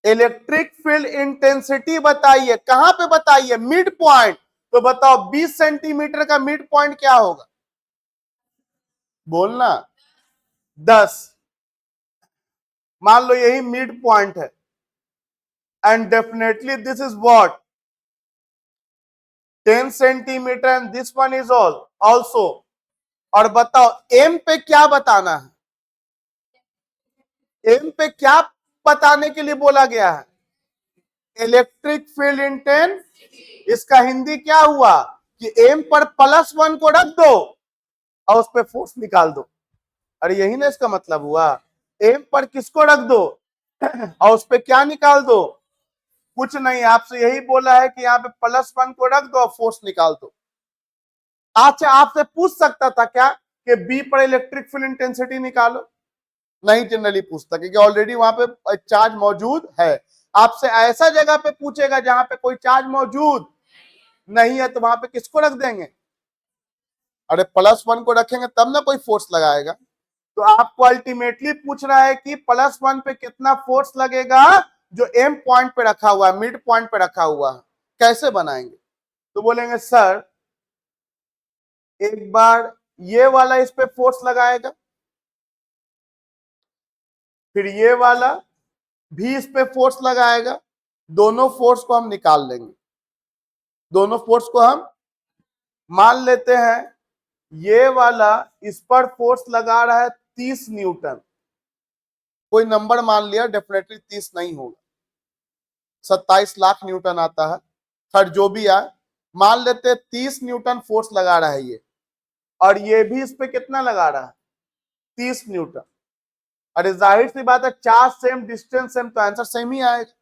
Electric field intensity बताइए, कहां पे बताइए? Mid point. तो बताओ 20 सेंटीमीटर का मिड पॉइंट क्या होगा? बोलना 10। मान लो यही मिड पॉइंट है, and definitely this is what 10 centimetre and this one is also. और बताओ एम पे क्या बताना है? एम पे क्या बताने के लिए बोला गया है? Electric field intensity. इसका हिंदी क्या हुआ कि एम पर +1 को रख दो और उस पर फोर्स निकाल दो। अरे यही ना इसका मतलब हुआ, एम पर किसको रख दो और उस पर क्या निकाल दो? कुछ नहीं, आपसे यही बोला है कि यहाँ पे +1 को रख दो और फोर्स निकाल दो। अच्छा आपसे पूछ सकता था क्या कि बी पर इलेक्ट्रिक फील्ड इंटेंसिटी निकालो? नहीं जनरली पूछता, क्योंकि ऑलरेडी वहां पे चार्ज मौजूद है। आपसे ऐसा जगह पे पूछेगा जहां पे कोई चार्ज मौजूद नहीं है, तो वहां पे किसको रख देंगे? अरे +1 को रखेंगे तब ना कोई फोर्स लगाएगा। तो आपको अल्टीमेटली पूछ रहा है कि +1 पे कितना फोर्स लगेगा जो एम पॉइंट पे रखा हुआ है, मिड पॉइंट पे रखा हुआ है, कैसे बनाएंगे? तो बोलेंगे सर एक बार ये वाला इस पे फोर्स लगाएगा, फिर ये वाला भी इस पे फोर्स लगाएगा, दोनों फोर्स को हम निकाल लेंगे। दोनों फोर्स को हम मान लेते हैं, ये वाला इस पर फोर्स लगा रहा है 30 न्यूटन। कोई नंबर मान लिया, डेफिनेटली 30 नहीं होगा, 27 लाख न्यूटन आता है, खैर जो भी आए, मान लेते 30 न्यूटन फोर्स लगा रहा है ये, और ये भी इस पे कितना लगा रहा है? 30 न्यूटन। अरे जाहिर सी बात है, चार्ज सेम डिस्टेंस सेम, तो आंसर सेम ही आएगा।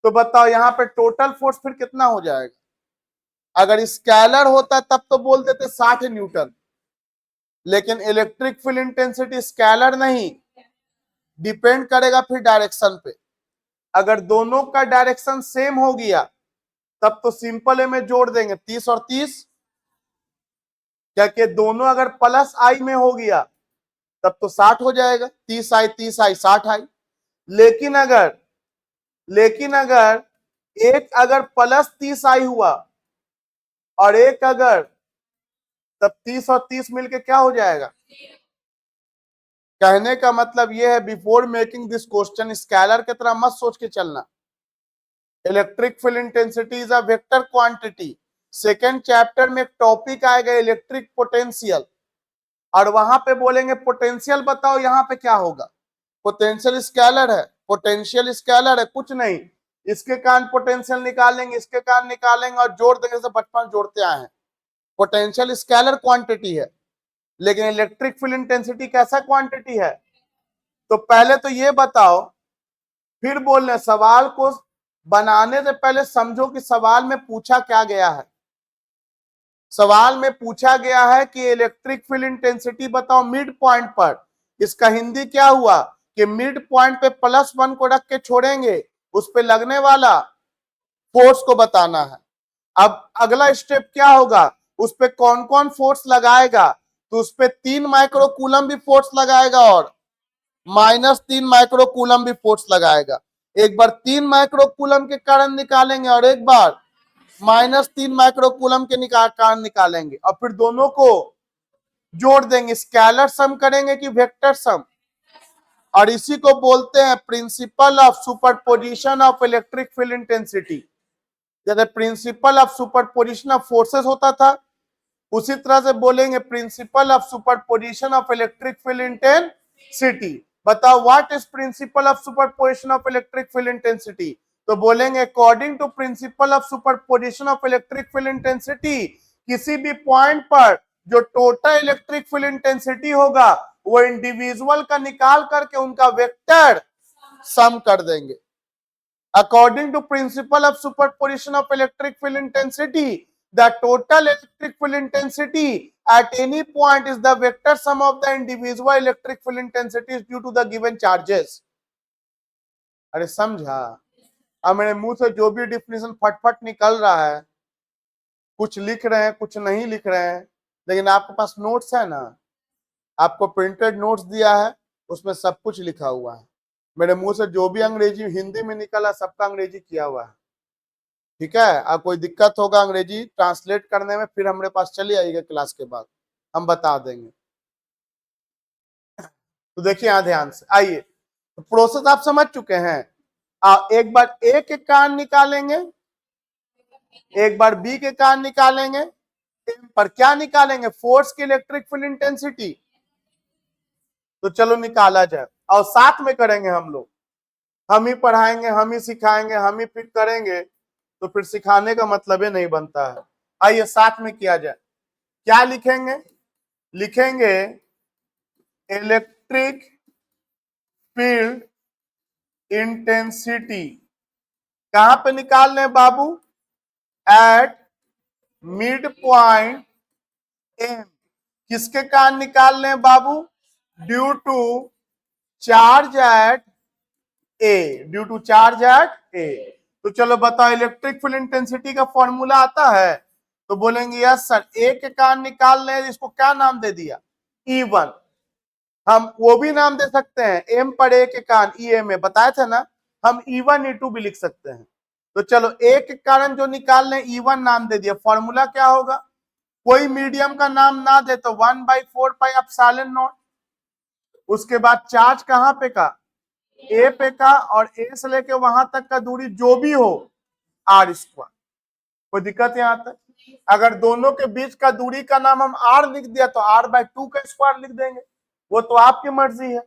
तो बताओ यहाँ पे टोटल फोर्स फिर कितना हो जाएगा? अगर स्केलर होता तब तो बोल देते 60 न्यूटन, लेकिन इलेक्ट्रिक फील्ड इंटेंसिटी स्केलर नहीं, डिपेंड करेगा फिर डायरेक्शन पे। अगर दोनों का डायरेक्शन सेम हो गया तब तो सिंपल है में जोड़ देंगे 30 और 30, क्या कि दोनों अगर +i में हो गया तब तो 60 हो जाएगा, 30i 30i 60i। लेकिन अगर एक अगर +30i हुआ और एक अगर, तब 30 और 30 मिलके क्या हो जाएगा? कहने का मतलब यह है, before making this question scalar की तरह मत सोच के चलना। Electric field intensity is a vector quantity. Second chapter में एक टॉपिक आएगा इलेक्ट्रिक पोटेंशियल, और वहां पे बोलेंगे पोटेंशियल बताओ यहाँ पे क्या होगा? पोटेंशियल स्केलर है, पोटेंशियल स्केलर है, कुछ नहीं, इसके कारण पोटेंशियल निकालेंगे, इसके कारण निकालेंगे और जोड़ देंगे, से बचपन जोड़ते आए हैं। पोटेंशियल स्केलर क्वांटिटी है, लेकिन इलेक्ट्रिक फील्ड इंटेंसिटी कैसा क्वांटिटी है? तो पहले तो ये बताओ, फिर बोलने सवाल को बनाने से पहले समझो कि सवाल में पूछा क्या गया है। सवाल में पूछा गया है कि इलेक्ट्रिक फील्ड इंटेंसिटी बताओ मिड पॉइंट पर। इसका हिंदी क्या हुआ कि मिड पॉइंट पे +1 को रख के छोड़ेंगे, उस पे लगने वाला फोर्स को बताना है। अब अगला स्टेप क्या होगा, उस पे कौन कौन फोर्स लगाएगा, तो उस पे 3 माइक्रोकूलम भी फोर्स लगाएगा और -3 माइक्रोकूलम भी फोर्स लगाएगा। एक बार 3 माइक्रोकूलम के कारण निकालेंगे और एक बार -3 माइक्रोकूलम के कारण निकालेंगे, और फिर दोनों को जोड़ देंगे। स्केलर सम करेंगे कि वेक्टर सम, और इसी को बोलते हैं principle of superposition of electric field intensity. जैसे principle of superposition of forces होता था, उसी तरह से बोलेंगे principle of superposition of electric field intensity. बताओ what is principle of superposition of electric field intensity, तो बोलेंगे according to principle of superposition of electric field intensity, किसी भी पॉइंट पर जो टोटल इलेक्ट्रिक फील्ड इंटेंसिटी होगा वो इंडिविजुअल का निकाल करके उनका वेक्टर सम कर देंगे। According to principle of superposition of electric field intensity, the total electric field intensity at any point is the vector sum of the individual electric field intensities due to the given charges। अरे समझा? अब मेरे मुंह से जो भी डिफिनेशन फटफट निकल रहा है, कुछ लिख रहे हैं कुछ नहीं लिख रहे हैं, लेकिन आपके पास नोट्स है ना, आपको प्रिंटेड नोट्स दिया है, उसमें सब कुछ लिखा हुआ है। मेरे मुंह से जो भी अंग्रेजी हिंदी में निकला सबका अंग्रेजी किया हुआ है, ठीक है? अब कोई दिक्कत होगा अंग्रेजी ट्रांसलेट करने में, फिर हमारे पास चली आइएगा क्लास के बाद, हम बता देंगे। तो देखिए यहां ध्यान से आइए, तो प्रोसेस आप समझ चुके हैं। एक बार ए के मान निकालेंगे, एक बार बी के मान निकालेंगे, पर क्या निकालेंगे, फोर्स की इलेक्ट्रिक फील्ड इंटेंसिटी। तो चलो निकाला जाए, और साथ में करेंगे हम लोग, हम ही पढ़ाएंगे, हम ही सिखाएंगे, हम ही फिर करेंगे, तो फिर सिखाने का मतलब ही नहीं बनता है। आइए साथ में किया जाए। क्या लिखेंगे, लिखेंगे इलेक्ट्रिक फील्ड इंटेंसिटी कहां पे निकालने बाबू, एट मिड पॉइंट एम। किसके कारण निकालने बाबू, due to charge at A, due to charge at A. तो चलो बताओ इलेक्ट्रिक फील्ड इंटेंसिटी का फॉर्मूला आता है, तो बोलेंगे यस सर। ए के कारण निकाल रहे, इसको क्या नाम दे दिया, E1। हम वो भी नाम दे सकते हैं, एम पर ए के कारण EM बताए थे ना, हम E1 E2 भी लिख सकते हैं। तो चलो ए के कारण जो निकाल रहे E1 नाम दे दिया। फॉर्मूला क्या होगा, कोई मीडियम का नाम ना दे तो 1/4 पाई एप्सिलॉन नॉट, उसके बाद चार्ज कहां पे का, ए पे का, और ए से लेके वहां तक का दूरी जो भी हो R स्क्वायर। कोई दिक्कत यहां तक? अगर दोनों के बीच का दूरी का नाम हम R लिख दिया तो R/2 का स्क्वायर लिख देंगे, वो तो आपकी मर्जी है।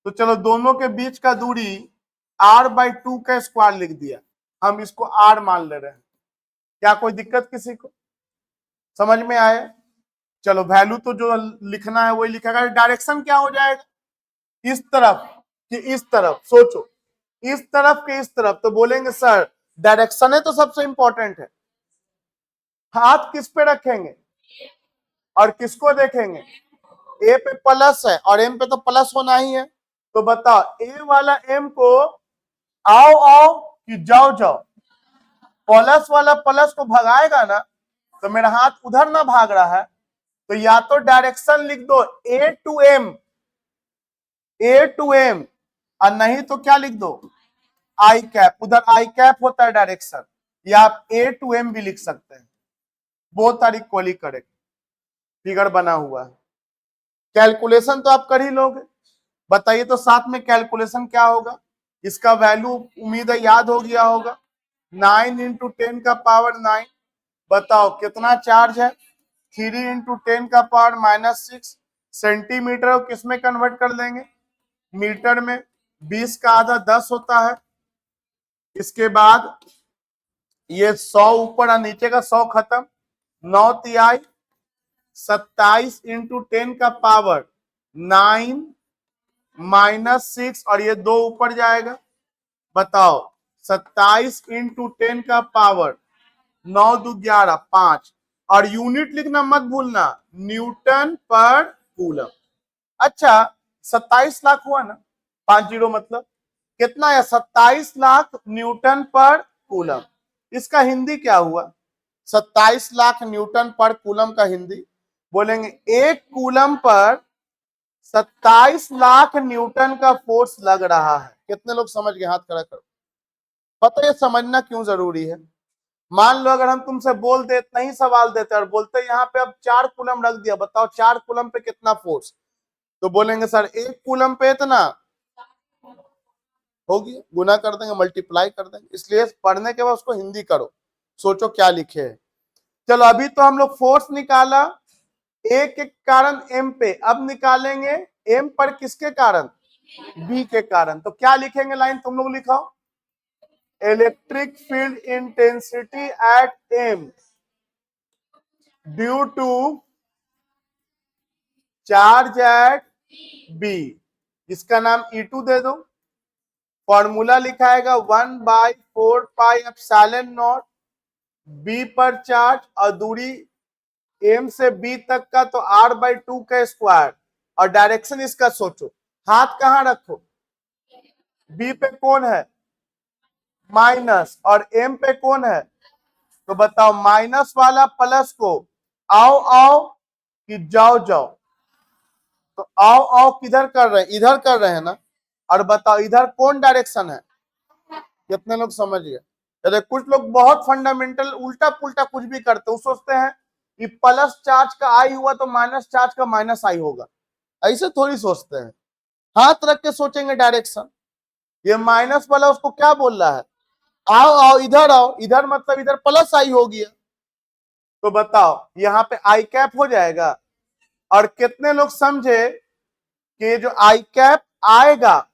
तो चलो दोनों के बीच का दूरी R/2 का स्क्वायर लिख दिया, हम इसको R मान ले रहे हैं। क्या कोई दिक्कत किसी को, समझ में आए? चलो वैल्यू तो जो लिखना है वही लिखेगा। डायरेक्शन क्या हो जाएगा, इस तरफ कि इस तरफ, सोचो इस तरफ के इस तरफ, तो बोलेंगे सर डायरेक्शन है तो सबसे इंपॉर्टेंट है। हाथ किस पे रखेंगे और किसको देखेंगे, ए पे प्लस है और एम पे तो प्लस होना ही है। तो बताओ ए वाला एम को आओ आओ कि जाओ जाओ, प्लस वाला प्लस को भगाएगा ना, तो मेरा हाथ उधर ना भाग रहा है, तो या तो डायरेक्शन लिख दो A to M, A to M, और नहीं तो क्या लिख दो आई कैप, उधर आई कैप होता है डायरेक्शन, या आप ए टू एम भी लिख सकते हैं। बहुत तारीख इक्वली करेक्ट, फिगर बना हुआ है। कैलकुलेशन तो आप कर ही लोगे, बताइए तो साथ में कैलकुलेशन क्या होगा, इसका वैल्यू उम्मीद है याद हो गया होगा, 9 × 10 का पावर 9। बताओ कितना चार्ज है, 3 × 10 का पावर -6 सेंटीमीटर को किस में कन्वर्ट कर देंगे, मीटर में। 20 का आधा 10 होता है। इसके बाद ये 100 ऊपर और नीचे का 100 खत्म, 9 तिहाई 27 × 10 का पावर 9 -6, और ये 2 ऊपर जाएगा। बताओ 27 × 10 का पावर 9 2 11 5, और यूनिट लिखना मत भूलना, न्यूटन पर कूलम। अच्छा 27 लाख हुआ ना, 50 मतलब कितना है, 27 लाख न्यूटन पर कूलम। इसका हिंदी क्या हुआ? 27 लाख न्यूटन पर कूलम का हिंदी बोलेंगे 1 कूलम पर 27 लाख न्यूटन का फोर्स लग रहा है। कितने लोग समझ गए? हाथ खड़ा करो। पता है समझना क्यों जरूरी है? मान लो अगर हम तुमसे बोल दे, इतना ही सवाल देते और बोलते यहाँ पे अब 4 कूलम रख दिया, बताओ 4 कूलम पे कितना फोर्स? तो बोलेंगे सर 1 कूलम पे इतना होगी, गुना कर देंगे, मल्टीप्लाई कर देंगे। इसलिए पढ़ने के बाद उसको हिंदी करो, सोचो क्या लिखे है। चलो अभी तो हम लोग फोर्स निकाला ए के कारण एम पे, अब निकालेंगे एम पर किसके कारण? बी के कारण। तो क्या लिखेंगे लाइन? तुम लोग लिखाओ, electric field intensity at M due to charge at B, इसका नाम E2 दे दो। फॉर्मूला लिखाएगा 1/4πε0 बी पर चार्ज और दूरी एम से बी तक का तो r/2 का स्क्वायर, और डायरेक्शन इसका सोचो, हाथ कहां रखो? बी पे कौन है? माइनस, और एम पे कौन है? तो बताओ माइनस वाला प्लस को आओ आओ कि जाओ जाओ? तो आओ आओ किधर कर रहे हैं? इधर कर रहे हैं ना। और बताओ इधर कौन डायरेक्शन है? कितने लोग समझ गए? अरे कुछ लोग बहुत फंडामेंटल उल्टा पुल्टा कुछ भी करते हैं, सोचते हैं कि प्लस चार्ज का आई हुआ तो माइनस चार्ज का माइनस आई होगा, ऐसे थोड़ी सोचते हैं। हाथ रख के सोचेंगे डायरेक्शन। ये माइनस वाला उसको क्या बोल रहा है? आओ आओ इधर आओ, इधर मतलब इधर प्लस आई हो गया। तो बताओ यहाँ पे आई कैप हो जाएगा। और कितने लोग समझे कि ये जो आई कैप आएगा,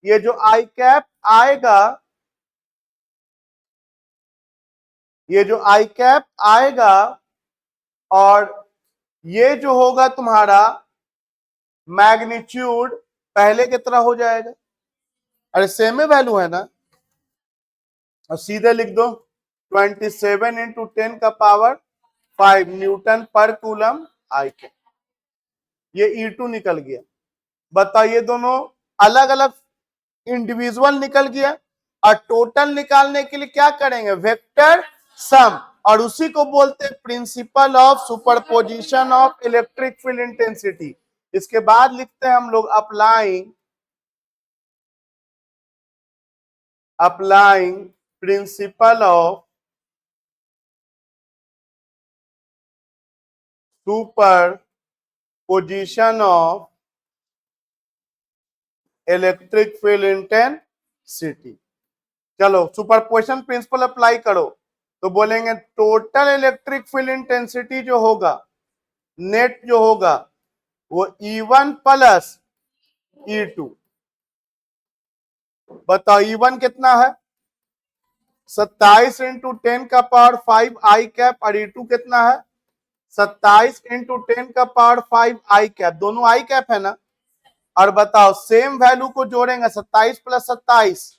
ये जो आई कैप आएगा, ये जो आई कैप आएगा और ये जो होगा तुम्हारा मैग्नीट्यूड पहले की तरह हो जाएगा। अरे सेम ही वैल्यू है ना, और सीधे लिख दो 27 × 10⁵ न्यूटन पर कूलम आई कैप। ये E2 निकल गया। बताओ ये दोनों अलग अलग इंडिविजुअल निकल गया, और टोटल निकालने के लिए क्या करेंगे? वेक्टर सम, और उसी को बोलते हैं principle of superposition of electric field intensity. इसके बाद लिखते हैं हम लोग applying principal of superposition of electric field intensity. चलो सुपरपोजिशन प्रिंसिपल अप्लाई करो, तो बोलेंगे टोटल इलेक्ट्रिक फील्ड इंटेंसिटी जो होगा, नेट जो होगा, वो E1 प्लस E2। बताओ E1 कितना है? 27 × 10⁵ आई कैप, और E2 कितना है? 27 × 10⁵ आई कैप। दोनों आई कैप है ना। और बताओ सेम वैल्यू को जोड़ेंगे, 27 + 27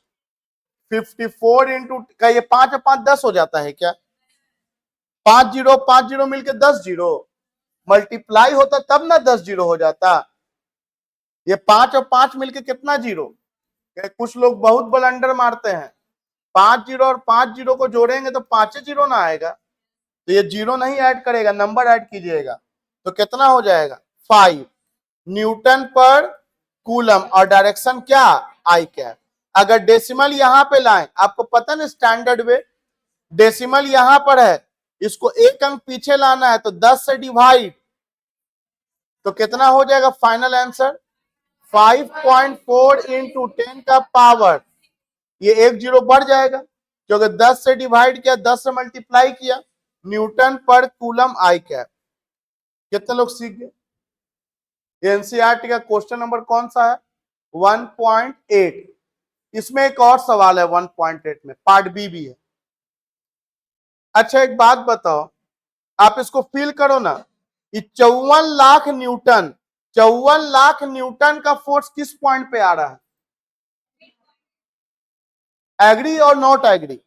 54 का, ये 5 और 5 10 हो जाता है क्या? 5 जीरो 5 जीरो मिलकर 10 जीरो, मल्टीप्लाई होता तब ना 10 जीरो हो जाता। ये 5 और 5 मिलकर कितना जीरो? कुछ लोग बहुत ब्लंडर मारते हैं, 5 जीरो और 5 जीरो को जोड़ेंगे तो 5 जीरो ना आएगा, तो ये जीरो नहीं ऐड करेगा, नंबर ऐड कीजिएगा। तो कितना हो जाएगा? 5 न्यूटन पर कूलम, और डायरेक्शन क्या? आई कैप। अगर डेसिमल यहां पे लाएं, आपको पता ना स्टैंडर्ड वे, डेसिमल यहां पर है, इसको एक अंक पीछे लाना है तो 10 से डिवाइड, तो कितना हो जाएगा फाइनल आंसर? 5.4 × 10⁻, ये एक जीरो बढ़ जाएगा क्योंकि 10 से डिवाइड किया, 10 से मल्टीप्लाई किया, न्यूटन पर कूलम आई कैप। कितने लोग सीख गए? एनसीईआरटी का क्वेश्चन नंबर कौन सा है? 1.8। इसमें एक और सवाल है 1.8 में, पार्ट बी भी है। अच्छा एक बात बताओ, आप इसको फील करो ना, ये 54 लाख न्यूटन, 54 लाख न्यूटन का फोर्स किस पॉइंट पे आ रहा है? एग्री और नॉट एग्री?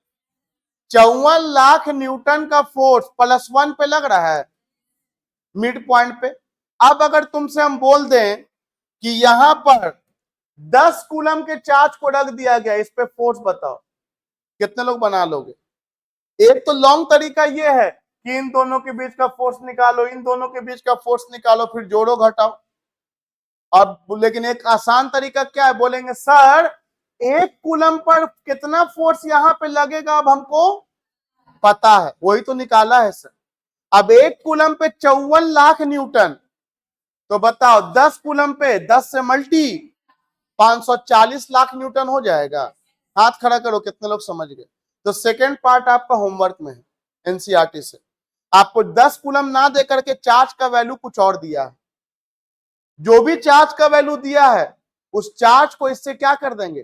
54 लाख न्यूटन का फोर्स +1 पे लग रहा है, मिड पॉइंट पे। अब अगर तुमसे हम बोल दें कि यहां पर 10 कूलम के चार्ज को रख दिया गया, इस पे फोर्स बताओ, कितने लोग बना लोगे? एक तो लॉन्ग तरीका ये है कि इन दोनों के बीच का फोर्स निकालो, इन दोनों के बीच का फोर्स निकालो, फिर जोड़ो घटाओ। और लेकिन एक आसान तरीका क्या है, बोलेंगे सर एक कूलम पर कितना फोर्स यहां पे लगेगा, अब हमको पता है, वही तो निकाला है सर। अब एक कूलम पे 54 लाख न्यूटन, तो बताओ 10 कूलम पे 10 से मल्टी 540 लाख न्यूटन हो जाएगा। हाथ खड़ा करो, कितने लोग समझ गए। तो सेकेंड पार्ट आपका होमवर्क में है एनसीईआरटी से। आपको 10 कूलम ना देकर के चार्ज का वैल्यू कुछ और दिया है। जो भी चार्ज का वैल्यू दिया है उस चार्ज को इससे क्या कर देंगे,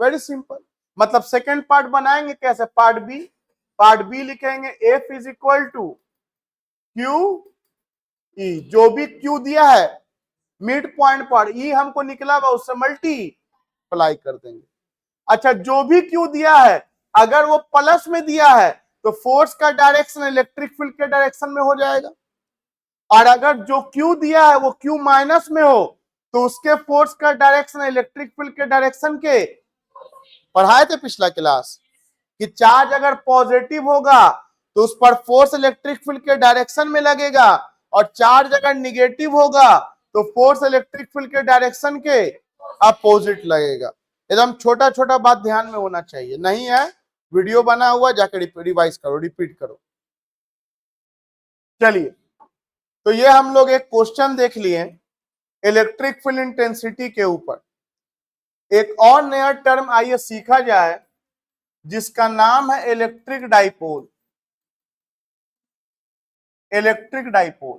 वेरी सिंपल। मतलब सेकेंड पार्ट बनाएंगे कैसे, पार्ट बी लिखेंगे F is equal to Q E, जो भी क्यू दिया है मिड पॉइंट पर ई हमको निकला हुआ उससे मल्टीप्लाई कर देंगे। अच्छा, जो भी क्यू दिया है अगर वो प्लस में दिया है तो फोर्स का डायरेक्शन इलेक्ट्रिक फील्ड के डायरेक्शन में हो जाएगा, और अगर जो क्यू दिया है वो क्यू माइनस में हो तो उसके फोर्स का डायरेक्शन इलेक्ट्रिक फील्ड के डायरेक्शन के, पढ़ाए थे पिछला क्लास कि चार्ज अगर पॉजिटिव होगा तो उस पर फोर्स इलेक्ट्रिक फील्ड के डायरेक्शन में लगेगा, और चार्ज अगर निगेटिव होगा तो फोर्स इलेक्ट्रिक फील्ड के डायरेक्शन के अपोजिट लगेगा। एकदम छोटा छोटा बात ध्यान में होना चाहिए, नहीं है वीडियो बना हुआ जाकर रिवाइज करो, रिपीट करो। चलिए, तो ये हम लोग एक क्वेश्चन देख लिए इलेक्ट्रिक फील्ड इंटेंसिटी के ऊपर। एक और नया टर्म आइए सीखा जाए जिसका नाम है electric dipole. Electric dipole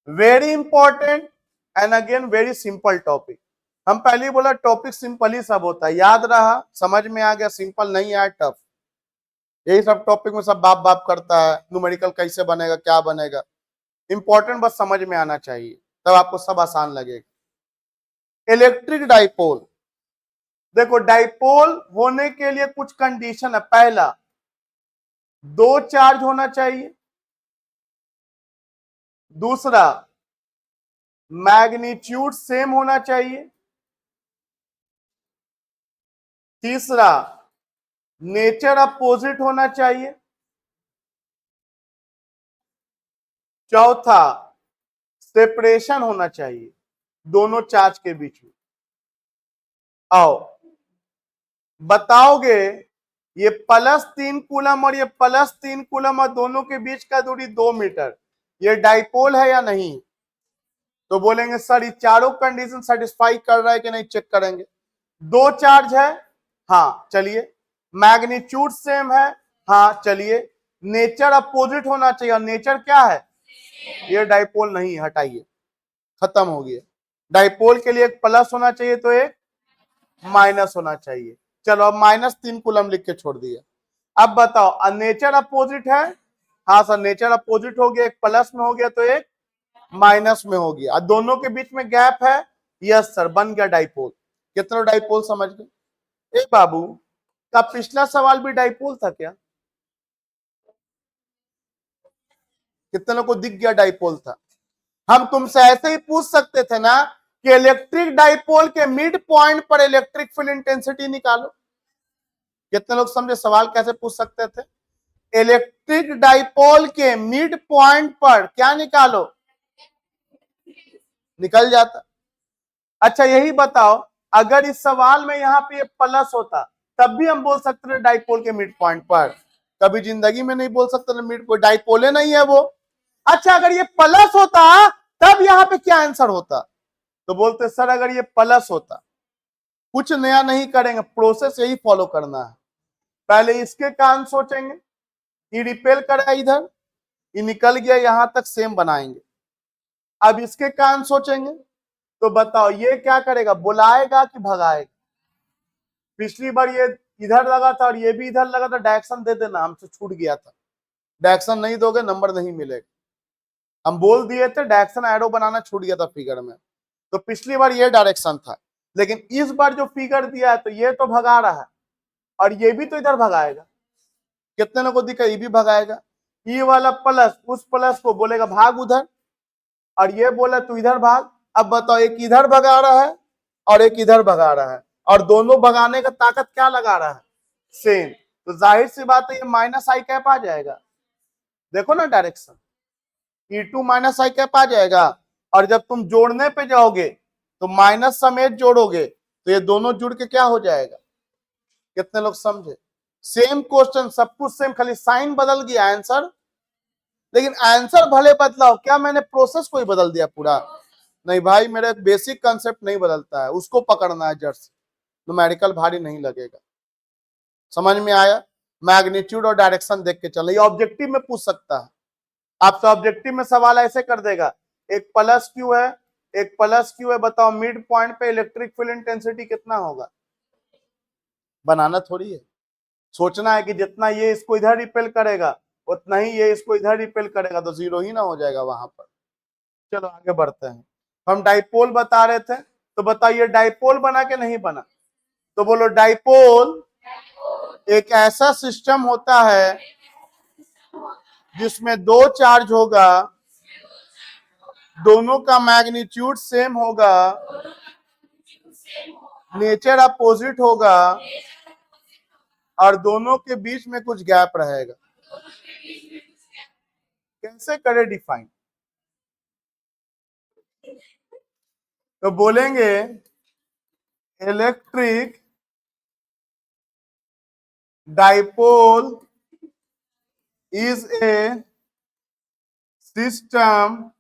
very important and again very simple topic. हम पहले ही बोला टॉपिक सिंपल ही सब होता है, याद रहा, समझ में आ गया, सिंपल नहीं आया टफ। यही सब टॉपिक में सब बाप बाप करता है, न्यूमेरिकल कैसे बनेगा क्या बनेगा, इंपॉर्टेंट बस समझ में आना चाहिए, तब आपको सब आसान लगेगा। इलेक्ट्रिक डाइपोल, देखो डाइपोल होने के लिए कुछ कंडीशन है। पहला, दो चार्ज होना चाहिए। दूसरा, मैग्नीट्यूड सेम होना चाहिए। तीसरा, नेचर अपोजिट होना चाहिए। चौथा, सेपरेशन होना चाहिए दोनों चार्ज के बीच में। आओ बताओगे ये +3 कूलम और ये +3 कूलम और दोनों के बीच का दूरी 2 मीटर, ये डाइपोल है या नहीं? तो बोलेंगे सर ये चारों कंडीशन सेटिस्फाई कर रहा है कि नहीं, चेक करेंगे। दो चार्ज है, हाँ चलिए। मैग्नीट्यूड सेम है, हाँ चलिए। नेचर अपोजिट होना चाहिए, और नेचर क्या है, ये डाइपोल नहीं, हटाइए, खत्म हो गया। डाइपोल के लिए एक प्लस होना चाहिए तो एक माइनस होना चाहिए। चलो अब -3 कूलम लिख के छोड़ दिया। अब बताओ नेचर अपोजिट है, हाँ सर नेचर अपोजिट हो गया, एक प्लस में हो गया तो एक माइनस में हो गया, दोनों के बीच में गैप है, यस सर बन गया डाइपोल। कितना डाइपोल समझ गए। ए बाबू का पिछला सवाल भी डाइपोल था क्या? कितने लोगों को दिख गया डाइपोल था? हम तुमसे ऐसे ही पूछ सकते थे ना कि इलेक्ट्रिक डाइपोल के मिड पॉइंट पर इलेक्ट्रिक फील्ड इंटेंसिटी निकालो। कितने लोग समझे सवाल कैसे पूछ सकते थे? इलेक्ट्रिक डाइपोल के मिड पॉइंट पर क्या निकालो, निकल जाता। अच्छा यही बताओ, अगर इस सवाल में यहाँ पे प्लस होता तब भी हम बोल सकते थे डाइपोल के मिड पॉइंट पर, कभी जिंदगी में नहीं बोल सकते मिड पॉइंट, डाइपोले नहीं है वो। अच्छा अगर ये प्लस होता तब यहाँ पे क्या आंसर होता? तो बोलते सर अगर ये प्लस होता, कुछ नया नहीं करेंगे, प्रोसेस यही फॉलो करना है। पहले इसके कारण सोचेंगे, ये रिपेल करा इधर, ये निकल गया यहां तक, सेम बनाएंगे। अब इसके कारण सोचेंगे, तो बताओ ये क्या करेगा, बुलाएगा कि भगाएगा? पिछली बार ये इधर लगा था और ये भी इधर लगा था, डायरेक्शन दे देना, हमसे छूट गया था। डायरेक्शन नहीं दोगे नंबर नहीं मिलेगा, हम बोल दिए थे, डायरेक्शन एरो बनाना छूट गया था फिगर में। तो पिछली बार ये डायरेक्शन था, लेकिन इस बार जो फिगर दिया है तो ये तो भगा रहा है और ये भी तो इधर भगाएगा। कितने लोगों को दिखा, ये भी भगाएगा। ये वाला प्लस उस प्लस को बोलेगा भाग उधर, और ये बोला तू इधर भाग। अब बताओ एक इधर भगा रहा है और एक इधर भगा रहा है, और दोनों भगाने का ताकत क्या लगा रहा है, सेम। तो जाहिर सी बात है ये माइनस आई कैप आ जाएगा, देखो ना डायरेक्शन, E2 माइनस आई कैप आ जाएगा। और जब तुम जोड़ने पे जाओगे तो माइनस समेत जोड़ोगे तो ये दोनों जुड़ के क्या हो जाएगा। कितने लोग समझे? सेम क्वेश्चन, सब कुछ सेम, खाली साइन बदल गया, आंसर, लेकिन आंसर भले बदलाओ, क्या मैंने प्रोसेस कोई बदल दिया पूरा? नहीं भाई, मेरा बेसिक कंसेप्ट नहीं बदलता है, उसको पकड़ना है जड़ से, न्यूमेरिकल भारी नहीं लगेगा। समझ में आया? मैग्नीट्यूड और डायरेक्शन देख के चलो, ये ऑब्जेक्टिव में पूछ सकता है आपसे। ऑब्जेक्टिव में सवाल ऐसे कर देगा, एक प्लस क्यू है, एक प्लस क्यू है, बताओ मिड पॉइंट पे इलेक्ट्रिक फील्ड इंटेंसिटी कितना होगा। बनाना थोड़ी है, सोचना है कि जितना ये इसको इधर रिपेल करेगा उतना ही ये इसको इधर रिपेल करेगा, तो जीरो ही ना हो जाएगा वहां पर। चलो आगे बढ़ते हैं। हम डाइपोल बता रहे थे, तो बताइए डाइपोल बना के नहीं बना? तो बोलो डाइपोल एक ऐसा सिस्टम होता है जिसमें दो चार्ज होगा, दोनों का मैग्नीट्यूड सेम होगा, नेचर अपोजिट होगा, और दोनों के बीच में कुछ गैप रहेगा। कैसे करें डिफाइन? तो बोलेंगे electric dipole is a system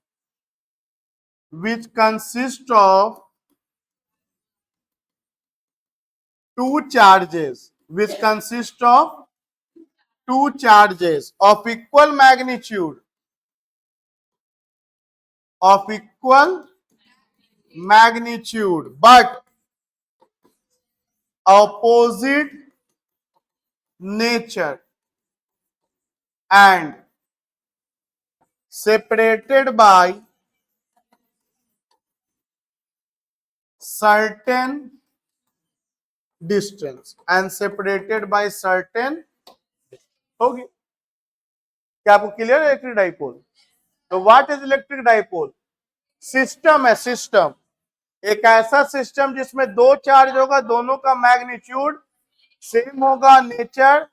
which consists of two charges, of equal magnitude, but opposite nature and separated by certain distance, होगी। क्या आपको क्लियर है इलेक्ट्रिक डाइपोल? तो what is electric dipole? System है, सिस्टम, एक ऐसा सिस्टम जिसमें दो चार्ज होगा, दोनों का मैग्नीट्यूड सेम होगा, नेचर,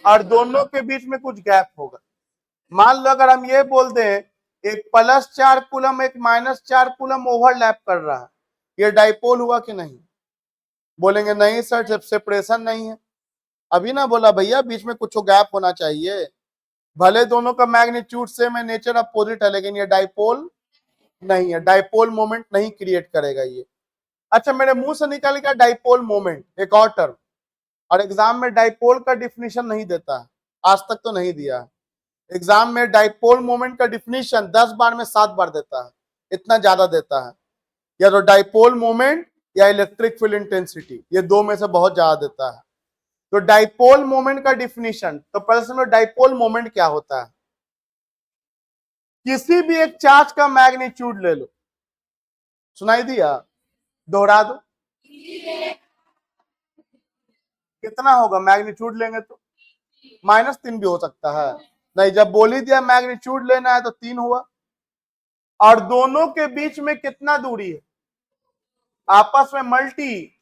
और दोनों के बीच में कुछ गैप होगा। मान लो अगर हम ये बोल दें एक प्लस 4 कूलम एक माइनस 4 कूलम ओवरलैप कर रहा है, ये डाइपोल हुआ कि नहीं? बोलेंगे नहीं सर, जब सेपरेशन नहीं है। अभी ना बोला भैया बीच में कुछ गैप होना चाहिए, भले दोनों का मैग्नीट्यूड सेम है, नेचर अपोजिट है, लेकिन ये डाइपोल नहीं है, डाइपोल मोमेंट नहीं क्रिएट करेगा ये। अच्छा, मेरे मुंह से निकल गया डाइपोल मोमेंट, एक और टर्म, और एग्जाम में डाइपोल का डिफिनीशन नहीं देता है, आज तक तो नहीं दिया है। एग्जाम में डाइपोल मोमेंट का डिफिनीशन 10 बार में 7 बार देता है, इतना ज्यादा देता है। या तो डाइपोल मोमेंट या इलेक्ट्रिक फील्ड इंटेंसिटी, ये दो में से बहुत ज्यादा देता है। तो डाइपोल मोमेंट का डिफिनीशन, तो पहले समझो डाइपोल मोमेंट क्या होता है। किसी भी एक चार्ज का मैग्नीट्यूड ले लो, सुनाई दिया? दोहरा दो, कितना होगा? मैग्नीट्यूड लेंगे तो -3 भी हो सकता है। नहीं, जब बोल ही दिया मैग्नीट्यूड लेना है तो 3 हुआ। और दोनों के बीच में कितना दूरी है आपस में? मल्टी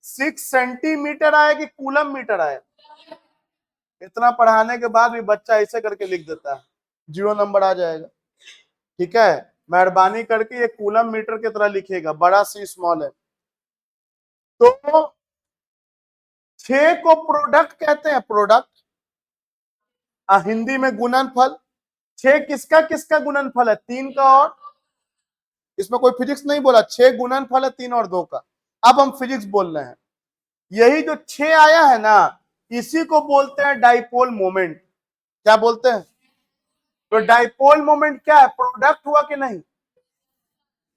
6 सेंटीमीटर आए कि कूलम मीटर आए? इतना पढ़ाने के बाद भी बच्चा ऐसे करके लिख देता है, 0 नंबर आ जाएगा। ठीक है, मेहरबानी करके ये कूलम मीटर की तरह लिखेगा, बड़ा सी स्मॉल है। तो 6 को प्रोडक्ट कहते हैं, प्रोडक्ट, हिंदी में गुणनफल। 6 किसका किसका गुणनफल है? 3 का, और इसमें कोई फिजिक्स नहीं बोला, 6 गुणनफल है 3 और 2 का। अब हम फिजिक्स बोल रहे हैं। यही जो 6 आया है ना, इसी को बोलते हैं डाइपोल मोमेंट। क्या बोलते हैं? तो डाइपोल मोमेंट क्या है? प्रोडक्ट हुआ कि नहीं?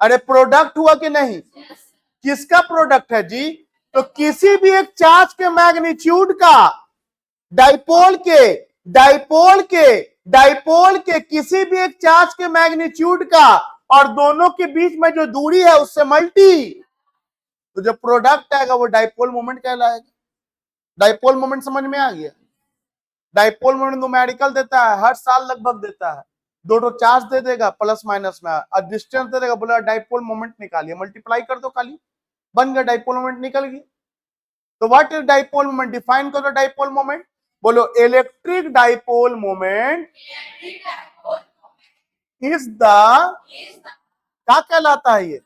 अरे प्रोडक्ट हुआ कि नहीं? किसका प्रोडक्ट है जी? तो किसी भी एक चार्ज के मैग्नीट्यूड का डाइपोल के किसी भी एक चार्ज के मैग्नीट्यूड का और दोनों के बीच में जो दूरी है उससे मल्टी, तो जो प्रोडक्ट आएगा वो डाइपोल मोमेंट कहलाएगा। डाइपोल मोमेंट समझ में आ गया? डाइपोल मोमेंट न्यूमेरिकल देता है, हर साल लगभग देता है, दो चार्ज दे देगा प्लस माइनस में, और डिस्टेंस दे देगा, बोला डाइपोल मोमेंट निकालिए, मल्टीप्लाई कर दो खाली, बन गया डाइपोल मोमेंट, निकल गया। तो what is dipole moment? Define करो डाइपोल मोमेंट, बोलो electric dipole moment is the, क्या कहलाता है ये?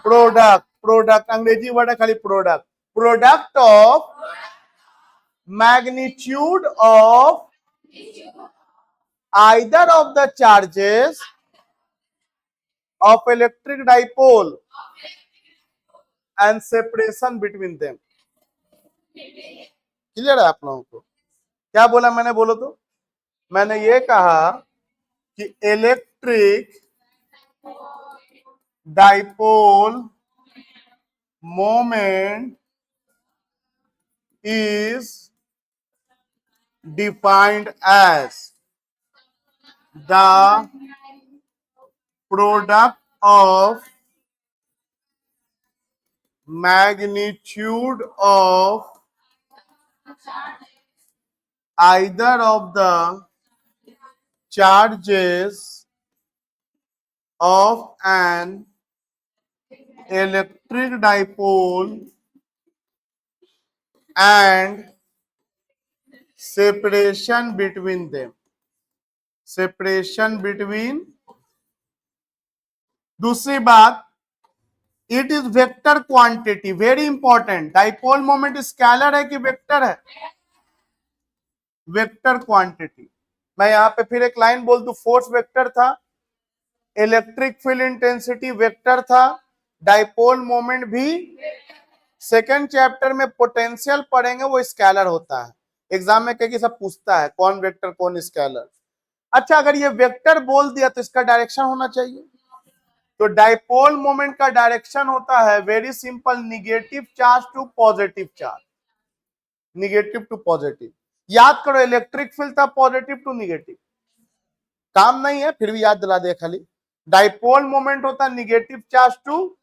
प्रोडक्ट, प्रोडक्ट अंग्रेजी वर्ड है खाली product, product of magnitude of either of the charges of electric dipole and separation between them. Clear है आप लोगों को? क्या बोला मैंने? बोलो तो। मैंने ये कहा कि electric dipole moment is defined as the product of magnitude of either of the charges of an electric dipole and separation between them. Separation between, दूसरी बात, it is vector quantity, very important. Dipole moment scalar है कि वेक्टर है? Vector quantity. मैं यहां पे फिर एक लाइन बोल दूं, फोर्स वेक्टर था, इलेक्ट्रिक फील्ड इंटेंसिटी वेक्टर था, डाइपोल मोमेंट भी। सेकेंड चैप्टर में पोटेंशियल पढ़ेंगे, वो स्केलर होता है। एग्जाम में कहीं सब पूछता है कौन वेक्टर कौन स्केलर। अच्छा, अगर ये वेक्टर बोल दिया तो इसका डायरेक्शन होना चाहिए। तो डाइपोल मोमेंट का डायरेक्शन होता है very simple, negative charge to positive charge, negative to positive. याद करो, इलेक्ट्रिक फील्ड था पॉजिटिव टू निगेटिव, काम नहीं है फिर भी याद दिला दे खाली। डाइपोल मोमेंट होता है निगेटिव चार्ज टू,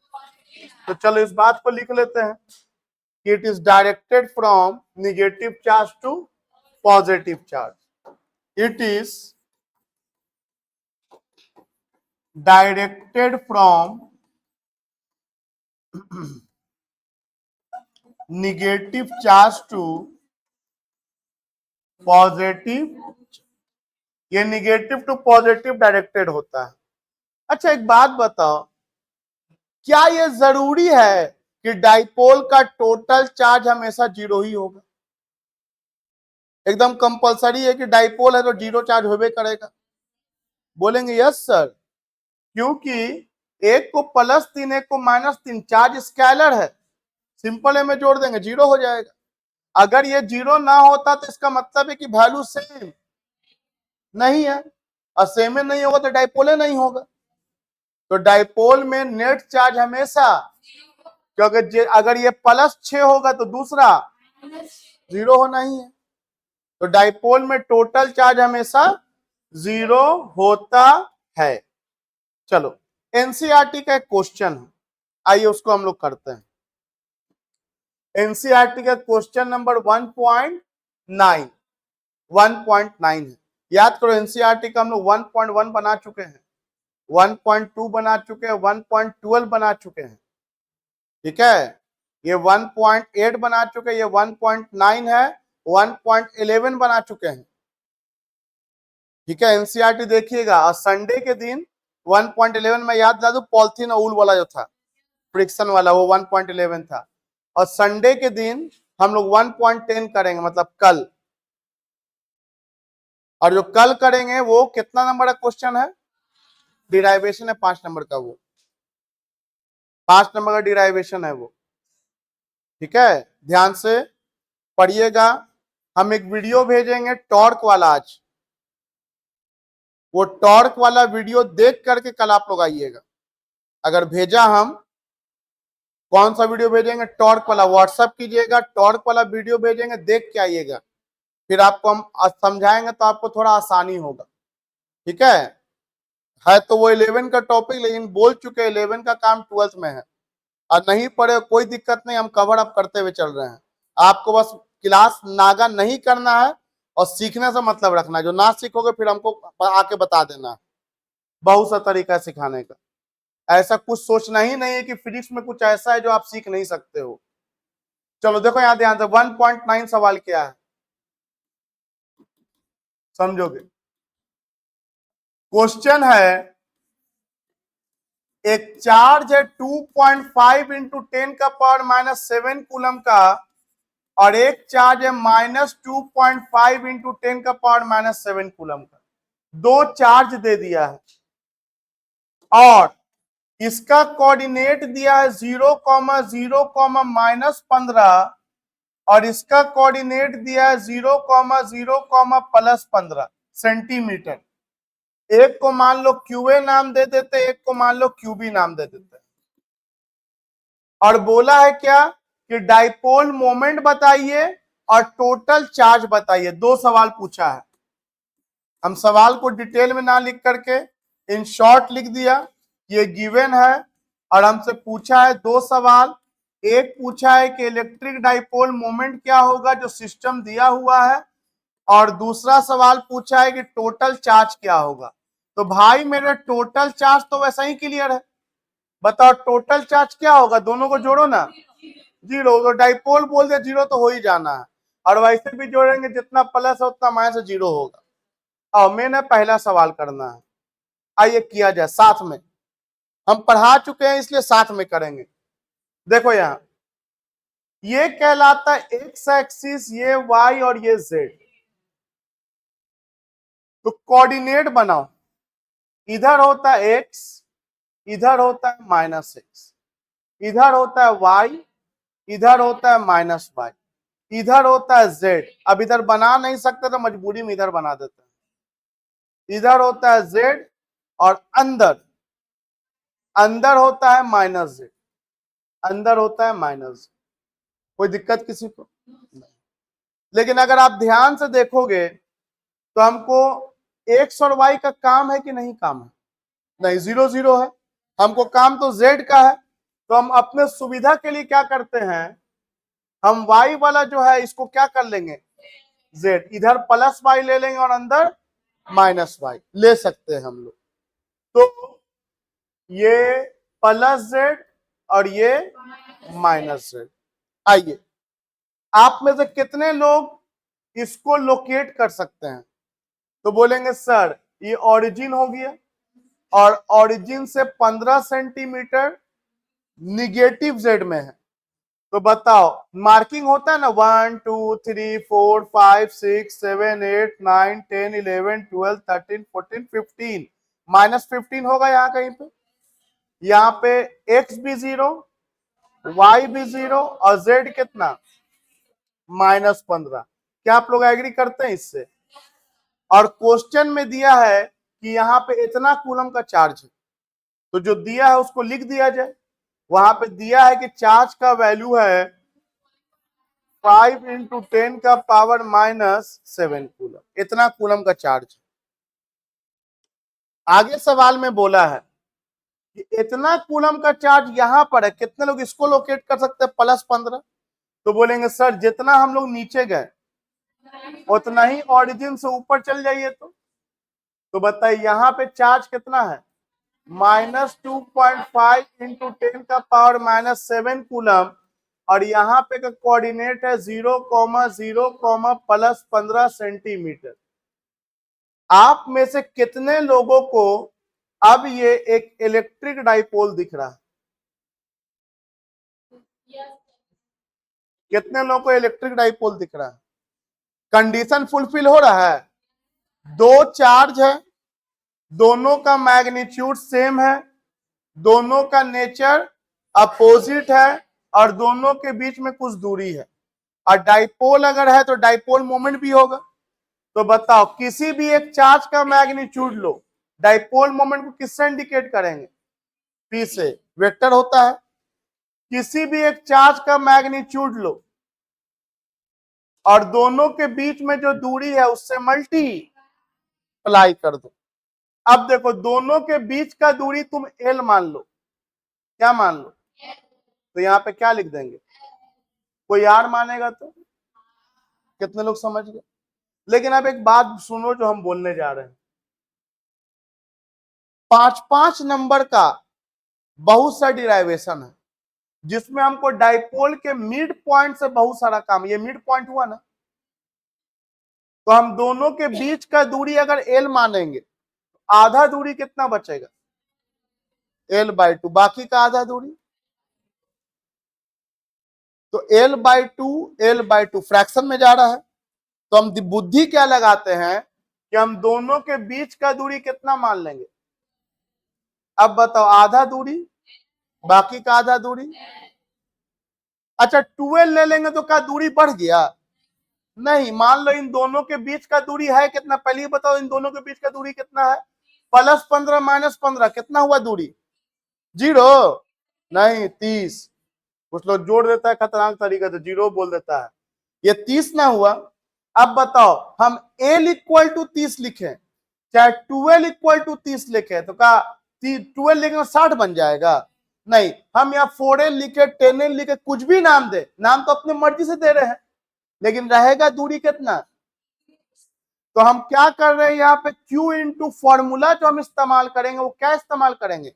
तो चलो इस बात को लिख लेते हैं कि it is directed from negative charge to positive charge. It is directed from negative charge to positive, ये निगेटिव टू पॉजिटिव डायरेक्टेड होता है। अच्छा एक बात बताओ, क्या ये जरूरी है कि डाइपोल का टोटल चार्ज हमेशा जीरो ही होगा? एकदम कंपलसरी है कि डाइपोल है तो जीरो चार्ज होबे करेगा? बोलेंगे यस सर, क्योंकि एक को +3 एक को -3, चार्ज स्केलर है, सिंपल है में जोड़ देंगे जीरो हो जाएगा। अगर ये जीरो ना होता तो इसका मतलब है कि वैल्यू सेम नहीं है, और सेम नहीं होगा तो डाइपोल नहीं होगा। तो डाइपोल में नेट चार्ज हमेशा, क्योंकि अगर ये +6 होगा तो दूसरा जीरो होना ही है। तो डाइपोल में टोटल चार्ज हमेशा जीरो होता है। चलो एनसीईआरटी का एक क्वेश्चन है, आइए उसको हम लोग करते हैं। एनसीईआरटी का क्वेश्चन नंबर 1.9 है। याद करो एनसीईआरटी का हम लोग 1.1 बना चुके हैं, 1.2 बना चुके हैं, 1.12 बना चुके हैं, ठीक है, ये 1.8 बना चुके हैं, ये 1.9 है, 1.11 बना चुके हैं, ठीक है। एनसीईआरटी देखिएगा। और संडे के दिन 1.11 में याद दिला दूं, पॉलिथीन और ऊल वाला जो था फ्रिक्शन वाला, वो 1.11 था। और संडे के दिन हम लोग 1.10 करेंगे, मतलब कल। और जो कल करेंगे वो कितना नंबर का क्वेश्चन है? डिराइवेशन है 5 नंबर का, वो 5 नंबर का डिराइवेशन है वो, ठीक है। ध्यान से पढ़िएगा। हम एक वीडियो भेजेंगे टॉर्क वाला आज, वो टॉर्क वाला वीडियो देख करके कल आप लोग आइएगा। अगर भेजा, हम कौन सा वीडियो भेजेंगे? टॉर्क वाला। व्हाट्सएप कीजिएगा, टॉर्क वाला वीडियो भेजेंगे, देख के आइएगा, फिर आपको हम समझाएंगे तो आपको थोड़ा आसानी होगा, ठीक है तो वो 11 का टॉपिक, लेकिन बोल चुके 11 का काम 12th में है। और नहीं पढ़े कोई दिक्कत नहीं, हम कवर अप करते हुए चल रहे हैं। आपको बस क्लास नागा नहीं करना है और सीखने से मतलब रखना है। जो ना सीखोगे फिर हमको आके बता देना है, बहुत सा तरीका है सिखाने का। ऐसा कुछ सोचना ही नहीं है कि फिजिक्स में कुछ ऐसा है जो आप सीख नहीं सकते हो। चलो देखो यहां ध्यान से 1.9 सवाल क्या है, समझोगे। क्वेश्चन है एक चार्ज है 2.5 इंटू 10⁻⁻7 कूलम का, और एक चार्ज है -2.5 इंटू 10⁻⁻7 कूलम का। दो चार्ज दे दिया है और इसका कोऑर्डिनेट दिया है 0,0, और इसका कोऑर्डिनेट दिया है 0,0, +15 सेंटीमीटर। एक को मान लो क्यूए नाम दे देते, एक को मान लो क्यूबी नाम दे देते। और बोला है क्या कि डाइपोल मोमेंट बताइए और टोटल चार्ज बताइए। दो सवाल पूछा है। हम सवाल को डिटेल में ना लिख करके इन शॉर्ट लिख दिया, ये गिवन है, और हमसे पूछा है दो सवाल। एक पूछा है कि इलेक्ट्रिक डाइपोल मोमेंट क्या होगा जो सिस्टम दिया हुआ है, और दूसरा सवाल पूछा है कि टोटल चार्ज क्या होगा। तो भाई मेरा टोटल चार्ज तो वैसा ही क्लियर है, बताओ टोटल चार्ज क्या होगा, दोनों को जोड़ो ना, 0। तो डाइपोल बोल दिया 0 तो हो ही जाना है, और वैसे भी जोड़ेंगे जितना प्लस है उतना माइनस 0 होगा। और मैंने पहला सवाल करना है, आइए किया जाए साथ में। हम पढ़ा चुके हैं इसलिए साथ में करेंगे। देखो यहां ये कहलाता है एक्स एक्सिस, ये वाई और ये जेड। तो कोऑर्डिनेट बनाओ, इधर होता है एक्स, इधर होता है -x, इधर होता है y, इधर होता है -y, इधर होता है z। अब इधर बना नहीं सकते तो मजबूरी में इधर बना देते हैं। इधर होता है z और अंदर अंदर होता है -z, अंदर होता है -z। कोई दिक्कत किसी को नहीं। लेकिन अगर आप ध्यान से देखोगे तो हमको x और y का काम है कि नहीं काम है? नहीं, 0 0 है। हमको काम तो z का है, तो हम अपने सुविधा के लिए क्या करते हैं, हम y वाला जो है इसको क्या कर लेंगे, z, इधर +y ले लेंगे और अंदर -y ले सकते हैं हम लोग। तो ये +z और ये -z। आइए, आप में से कितने लोग इसको लोकेट कर सकते हैं? तो बोलेंगे सर ये ओरिजिन हो गया, और ओरिजिन से 15 सेंटीमीटर निगेटिव जेड में है। तो बताओ मार्किंग होता है ना, 1 2 3 4 5 6 7 8 9 10 11 12 13 14 15, -15 होगा यहाँ कहीं पे। यहाँ पे x भी 0, y भी 0 और z कितना, -15। क्या आप लोग एग्री करते हैं इससे? और क्वेश्चन में दिया है कि यहाँ पे इतना कूलम का चार्ज है, तो जो दिया है उसको लिख दिया जाए। वहां पे दिया है कि चार्ज का वैल्यू है 5 इंटू 10⁻⁻7 कूलम, इतना कूलम का चार्ज है। आगे सवाल में बोला है कि इतना कूलम का चार्ज यहां पर है, कितने लोग इसको लोकेट कर सकते हैं, +15। तो बोलेंगे सर जितना हम लोग नीचे गए उतना ही ओरिजिन से ऊपर चल जाइए। तो बताइए यहाँ पे चार्ज कितना है, -2.5 इंटू 10⁻⁻7 कूलम, और यहाँ पे का कोऑर्डिनेट है 0,0, +15 सेंटीमीटर। आप में से कितने लोगों को अब ये एक इलेक्ट्रिक डाइपोल दिख रहा है? कितने लोगों को इलेक्ट्रिक डाइपोल दिख रहा है? कंडीशन फुलफिल हो रहा है। दो चार्ज है, दोनों का मैग्नीट्यूड सेम है, दोनों का नेचर अपोजिट है, और दोनों के बीच में कुछ दूरी है। और डाइपोल अगर है तो डाइपोल मोमेंट भी होगा। तो बताओ किसी भी एक चार्ज का मैग्नीट्यूड लो, डाइपोल मोमेंट को किससे इंडिकेट करेंगे, पी से, वेक्टर होता है। किसी भी एक चार्ज का मैग्नीट्यूड लो और दोनों के बीच में जो दूरी है उससे मल्टीप्लाई कर दो। अब देखो दोनों के बीच का दूरी तुम L मान लो, क्या मान लो, तो यहाँ पे क्या लिख देंगे, कोई R मानेगा तो। कितने लोग समझ गए? लेकिन अब एक बात सुनो जो हम बोलने जा रहे हैं। 5 5 नंबर का बहुत सा डिराइवेशन है, जिसमें हमको डाइपोल के मिड पॉइंट से बहुत सारा काम, ये मिड पॉइंट हुआ ना, तो हम दोनों के बीच का दूरी अगर एल मानेंगे, आधा दूरी कितना बचेगा, l/2, बाकी का आधा दूरी, तो l/2 फ्रैक्शन में जा रहा है। तो हम बुद्धि क्या लगाते हैं कि हम दोनों के बीच का दूरी कितना मान लेंगे। अब बताओ, आधा दूरी, बाकी का आधा दूरी। अच्छा 12 ले लेंगे तो क्या दूरी बढ़ गया, नहीं। मान लो इन दोनों के बीच का दूरी है कितना, पहले ही बताओ इन दोनों के बीच का दूरी कितना है, +15 -15 कितना हुआ दूरी, 0, नहीं 30। कुछ लोग जोड़ देता है खतरनाक तरीके से, 0 बोल देता है, ये 30 ना हुआ। अब बताओ हम l = 30 लिखें चाहे 12 = 30 लिखे, तो क्या 12 लिखेंगे 60 बन जाएगा, नहीं। हम यहाँ 4l लिखे, 10l लिखे, कुछ भी नाम दे, नाम तो अपने मर्जी से दे रहे हैं, लेकिन रहेगा दूरी कितना। तो हम क्या कर रहे हैं यहाँ पे, Q इंटू फॉर्मूला जो हम इस्तेमाल करेंगे वो क्या इस्तेमाल करेंगे,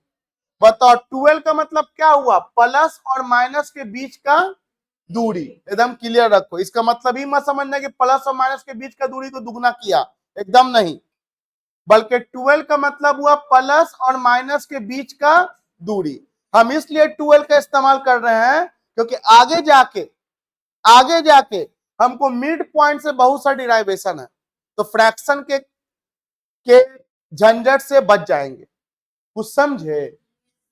बताओ। 12 का मतलब क्या हुआ, प्लस और माइनस के बीच का दूरी, एकदम क्लियर रखो। इसका मतलब ही मत समझना कि प्लस और माइनस के बीच का दूरी को दुगना किया, एकदम नहीं, बल्कि 12 का मतलब हुआ प्लस और माइनस के बीच का दूरी। हम इसलिए 12 का इस्तेमाल कर रहे हैं क्योंकि आगे जाके हमको मिड पॉइंट से बहुत सा डिराइवेशन है, तो फ्रैक्शन के झंझट से बच जाएंगे, कुछ समझे।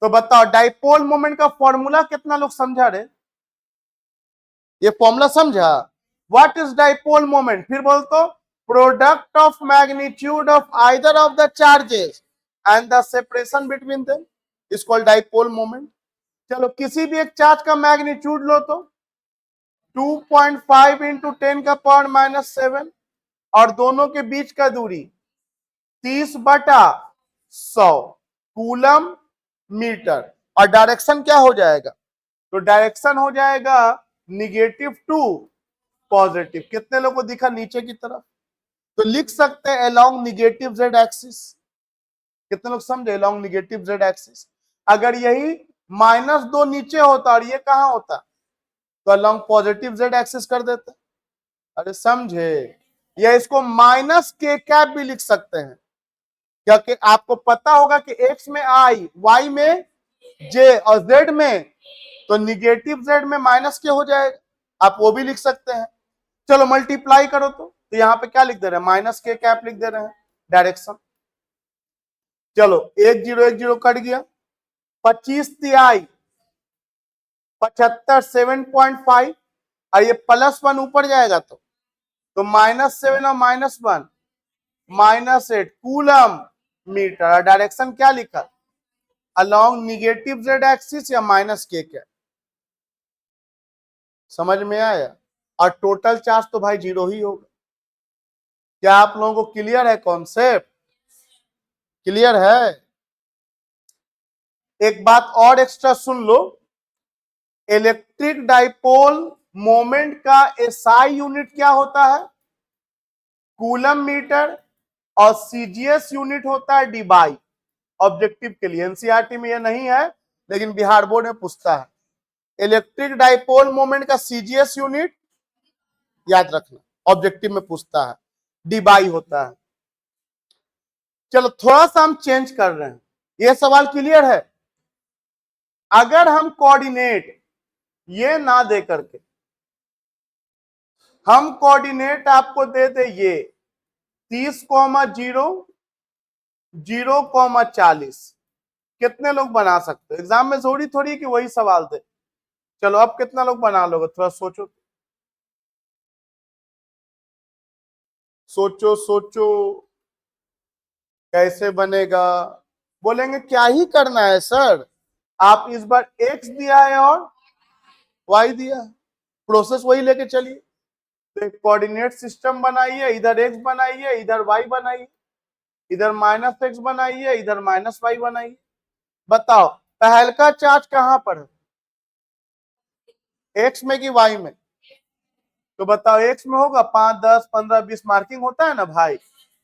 तो बताओ डाइपोल मोमेंट का फॉर्मूला कितना लोग समझा रे, ये फॉर्मूला समझा, व्हाट इज डाइपोल मोमेंट, फिर बोल तो, product of magnitude of either of the charges and the separation between them is called dipole moment. चलो किसी भी एक चार्ज का मैग्नीट्यूड लो तो 2.5 × 10⁻⁻7 और दोनों के बीच का दूरी 30/100 कूलम मीटर, और डायरेक्शन क्या हो जाएगा, तो डायरेक्शन हो जाएगा -2 पॉजिटिव। कितने लोगों को दिखा नीचे की तरफ, तो लिख सकते हैं अलोंग नेगेटिव z एक्सिस। कितने लोग समझे, अलोंग नेगेटिव z एक्सिस। अगर यही -2 नीचे होता और ये कहां होता, तो अलोंग पॉजिटिव z एक्सिस कर देते। अरे समझे, या इसको -k भी लिख सकते हैं, क्योंकि आपको पता होगा कि x में i, y में j और z में, तो निगेटिव z में -k हो जाएगा, आप वो भी लिख सकते हैं। चलो मल्टीप्लाई करो तो यहाँ पे क्या लिख दे रहे हैं, -k लिख दे रहे हैं डायरेक्शन। चलो 1 0 1 0 कट गया, 25 तिहाई 75 7.5, और ये +1 ऊपर जाएगा तो -7 और -1 -8 कूलम मीटर। डायरेक्शन क्या लिखा, अलोंग निगेटिव z एक्सिस या -k। समझ में आया, और टोटल चार्ज तो भाई 0 ही होगा। क्या आप लोगों को क्लियर है, कॉन्सेप्ट क्लियर है। एक बात और एक्स्ट्रा सुन लो, इलेक्ट्रिक डाइपोल मोमेंट का एसआई यूनिट क्या होता है, कूलम मीटर, और सीजीएस यूनिट होता है डीबाई। ऑब्जेक्टिव के लिए एनसीईआरटी में यह नहीं है, लेकिन बिहार बोर्ड में पूछता है। इलेक्ट्रिक डाइपोल मोमेंट का सीजीएस यूनिट याद रखना, ऑब्जेक्टिव में पूछता है, डीबाई होता है। चलो थोड़ा सा हम चेंज कर रहे हैं, यह सवाल क्लियर है। अगर हम कोऑर्डिनेट ये ना दे करके हम कोऑर्डिनेट आपको दे दे ये 30,0 0,40, कितने लोग बना सकते हो, एग्जाम में जरूरी थोड़ी कि वही सवाल दे। चलो अब कितना लोग बना लोगे, थोड़ा सोचो सोचो सोचो, कैसे बनेगा। बोलेंगे क्या ही करना है सर, आप इस बार x दिया है और y दिया है, प्रोसेस वही लेके चलिए। तो एक कोऑर्डिनेट सिस्टम बनाइए, इधर x बनाइए, इधर y बनाइए, इधर -x बनाइए, इधर -y बनाइए। बताओ पहल का चार्ज कहां पर है, x में कि y में, तो बताओ x में होगा 5 10 15 20 मार्किंग होता है ना भाई।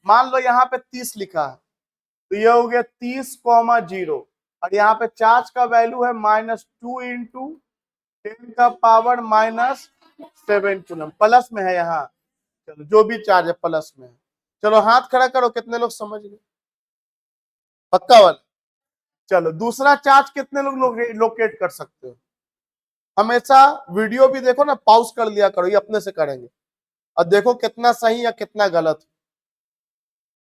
मान लो यहाँ पे 30 लिखा है, तो ये हो गया 30,0, और यहाँ पे चार्ज का वैल्यू है -2 × 10 का पावर -7 कूलम, प्लस में है यहाँ। चलो जो भी चार्ज है प्लस में है। चलो हाथ खड़ा करो, कितने लोग समझ गए? पक्का वाला। चलो दूसरा चार्ज कितने लोग लोकेट कर सकते हो? हमेशा वीडियो भी देखो ना, पॉज कर लिया करो, ये अपने से करेंगे और देखो कितना सही या कितना गलत।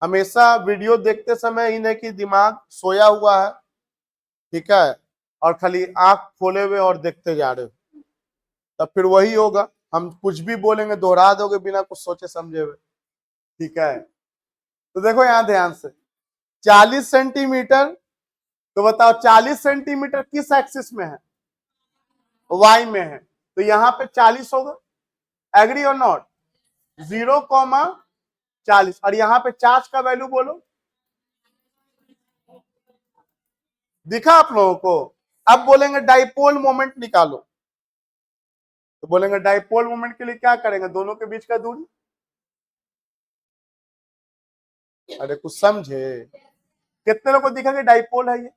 हमेशा वीडियो देखते समय ही नहीं कि दिमाग सोया हुआ है, ठीक है, और खाली आंख खोले हुए और देखते जा रहे हो, तब फिर वही होगा, हम कुछ भी बोलेंगे दोहरा दोगे बिना कुछ सोचे समझे हुए, ठीक है। तो देखो यहां ध्यान से, 40 सेंटीमीटर, तो बताओ 40 सेंटीमीटर किस एक्सिस में है? वाई में है, तो यहां पे 40 होगा, एग्री और नॉट? 0,40, और यहां पे चार्ज का वैल्यू बोलो, दिखा आप लोगों को? अब बोलेंगे डाइपोल मोमेंट निकालो, तो बोलेंगे डाइपोल मोमेंट के लिए क्या करेंगे? दोनों के बीच का दूरी। अरे कुछ समझे? कितने लोगों को दिखा कि डाइपोल है ये?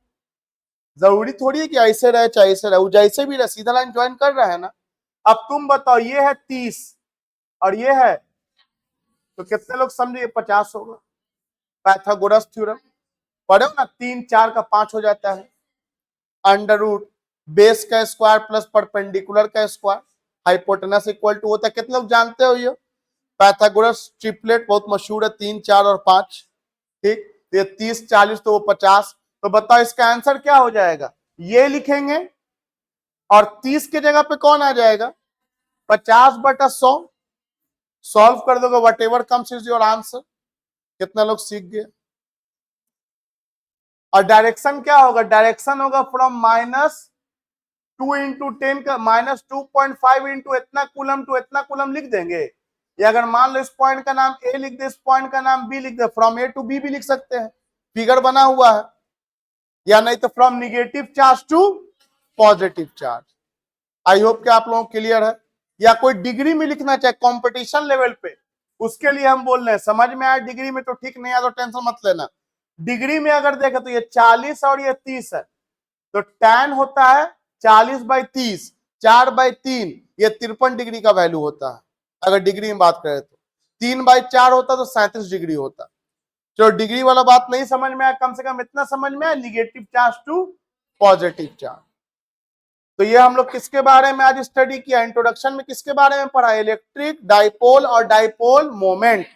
जरूरी थोड़ी है कि ऐसे रहे चाहे ऐसे रहे, वो जैसे भी रहे सीधा लाइन ज्वाइन कर रहा है ना। अब तुम बताओ, ये है 30 और ये है, तो कितने लोग समझे? 50 होगा। पाइथागोरस थ्योरम पढ़े हो ना, 3 4 का 5 हो जाता है, अंडर रूट बेस का स्क्वायर प्लस परपेंडिकुलर का स्क्वायर, हाइपोटेनस इक्वल टू होता है। कितने लोग जानते हो ये? पाइथागोरस ट्रिपलेट बहुत मशहूर है, 3 4 और 5, ठीक। ये 30 40 तो वो 50, तो बताओ इसका आंसर क्या हो जाएगा? ये लिखेंगे और 30 की जगह पे कौन आ जाएगा? 50/100, सॉल्व कर दोगे, what ever comes is your answer. कितना लोग सीख गए? और डायरेक्शन क्या होगा? डायरेक्शन होगा फ्रॉम -2 इंटू 10 का -2.5 इंटू इतना कूलम टू इतना कूलम लिख देंगे, या अगर मान लो इस पॉइंट का नाम ए लिख दे, इस पॉइंट का नाम बी लिख दे, फ्रॉम ए टू बी भी लिख सकते हैं, फिगर बना हुआ है, या नहीं तो from negative charge to positive charge. I hope कि आप लोगों को क्लियर है। या कोई डिग्री में लिखना चाहे कंपटीशन लेवल पे, उसके लिए हम बोल रहे हैं, समझ में आया डिग्री में तो ठीक, नहीं आया तो टेंशन मत लेना। डिग्री में अगर देखें तो ये 40 और ये 30 है, तो tan होता है 40/30, 4/3, ये 53 डिग्री का वैल्यू होता है। अगर डिग्री में बात करें तो 3/4 होता तो 37 डिग्री होता। जो डिग्री वाला बात नहीं समझ में आया, कम से कम इतना समझ में आया, negative charge to positive charge. तो ये हम लोग किसके बारे में आज स्टडी किया? इंट्रोडक्शन में किसके बारे में पढ़ा? इलेक्ट्रिक डाइपोल और डाइपोल मोमेंट।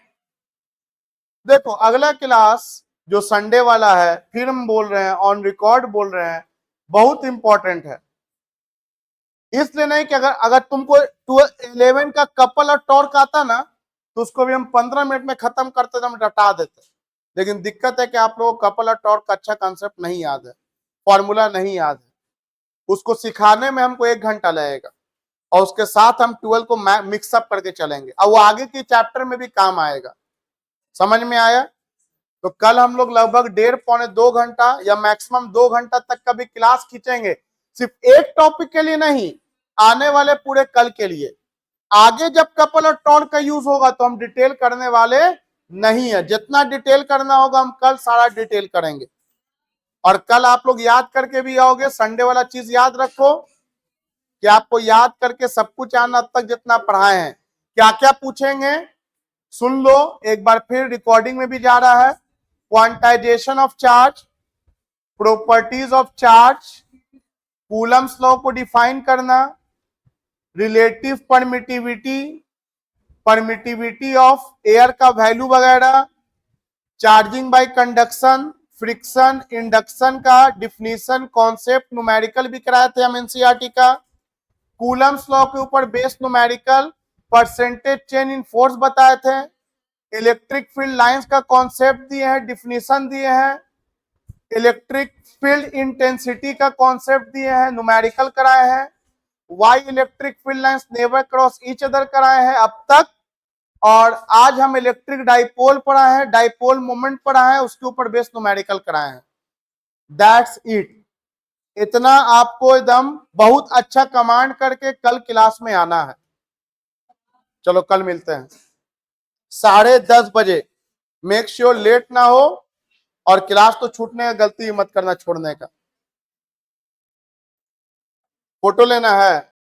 देखो अगला क्लास जो संडे वाला है, फिर हम बोल रहे हैं ऑन रिकॉर्ड बोल रहे हैं, बहुत इंपॉर्टेंट है। इसलिए नहीं कि अगर अगर तुमको 11 का कपल और टॉर्क आता ना, तो उसको भी हम 15 मिनट में खत्म करते, हम रटा देते। लेकिन दिक्कत है कि आप लोगों को कपल और टॉर्क का अच्छा कॉन्सेप्ट नहीं याद है, फॉर्मूला नहीं याद है, उसको सिखाने में हमको 1 घंटा लगेगा, और उसके साथ हम 12 को मिक्सअप करके चलेंगे, और वो आगे के चैप्टर में भी काम आएगा। समझ में आया? तो कल हम लोग लगभग 1.5-2 घंटा या मैक्सिमम 2 घंटा तक का भी क्लास खींचेंगे, सिर्फ एक टॉपिक के लिए नहीं, आने वाले पूरे कल के लिए। आगे जब कपल और टॉर्क का यूज होगा तो हम डिटेल करने वाले नहीं है, जितना डिटेल करना होगा हम कल सारा डिटेल करेंगे। और कल आप लोग याद करके भी आओगे, संडे वाला चीज याद रखो कि आपको याद करके सब कुछ आना, अब तक जितना पढ़ाए हैं क्या क्या पूछेंगे सुन लो एक बार फिर, रिकॉर्डिंग में भी जा रहा है। Quantization of charge, properties of charge, Coulomb's law को डिफाइन करना, relative permittivity, permittivity of air का वैल्यू वगैरह, charging by conduction, friction, induction का डिफिनीशन, कॉन्सेप्ट, न्यूमेरिकल भी कराए थे हम एनसीईआरटी का, कूलम्स लॉ के ऊपर base numerical, percentage change in force बताए थे, इलेक्ट्रिक फील्ड लाइंस का कॉन्सेप्ट दिए हैं, डिफिनीशन दिए हैं, इलेक्ट्रिक फील्ड इंटेंसिटी का कॉन्सेप्ट दिए हैं, न्यूमेरिकल कराए हैं, Y electric field lines never cross each other कराए हैं अब तक। और आज हम इलेक्ट्रिक डाइपोल पढ़ा है, डाइपोल मोमेंट पढ़ा है, उसके ऊपर बेस न्यूमेरिकल कराए हैं। That's it. इतना आपको एकदम बहुत अच्छा कमांड करके कल क्लास में आना है। चलो कल मिलते हैं 10:30 बजे। मेक श्योर लेट ना हो, और क्लास तो छूटने का गलती मत करना, छोड़ने का। फोटो लेना है।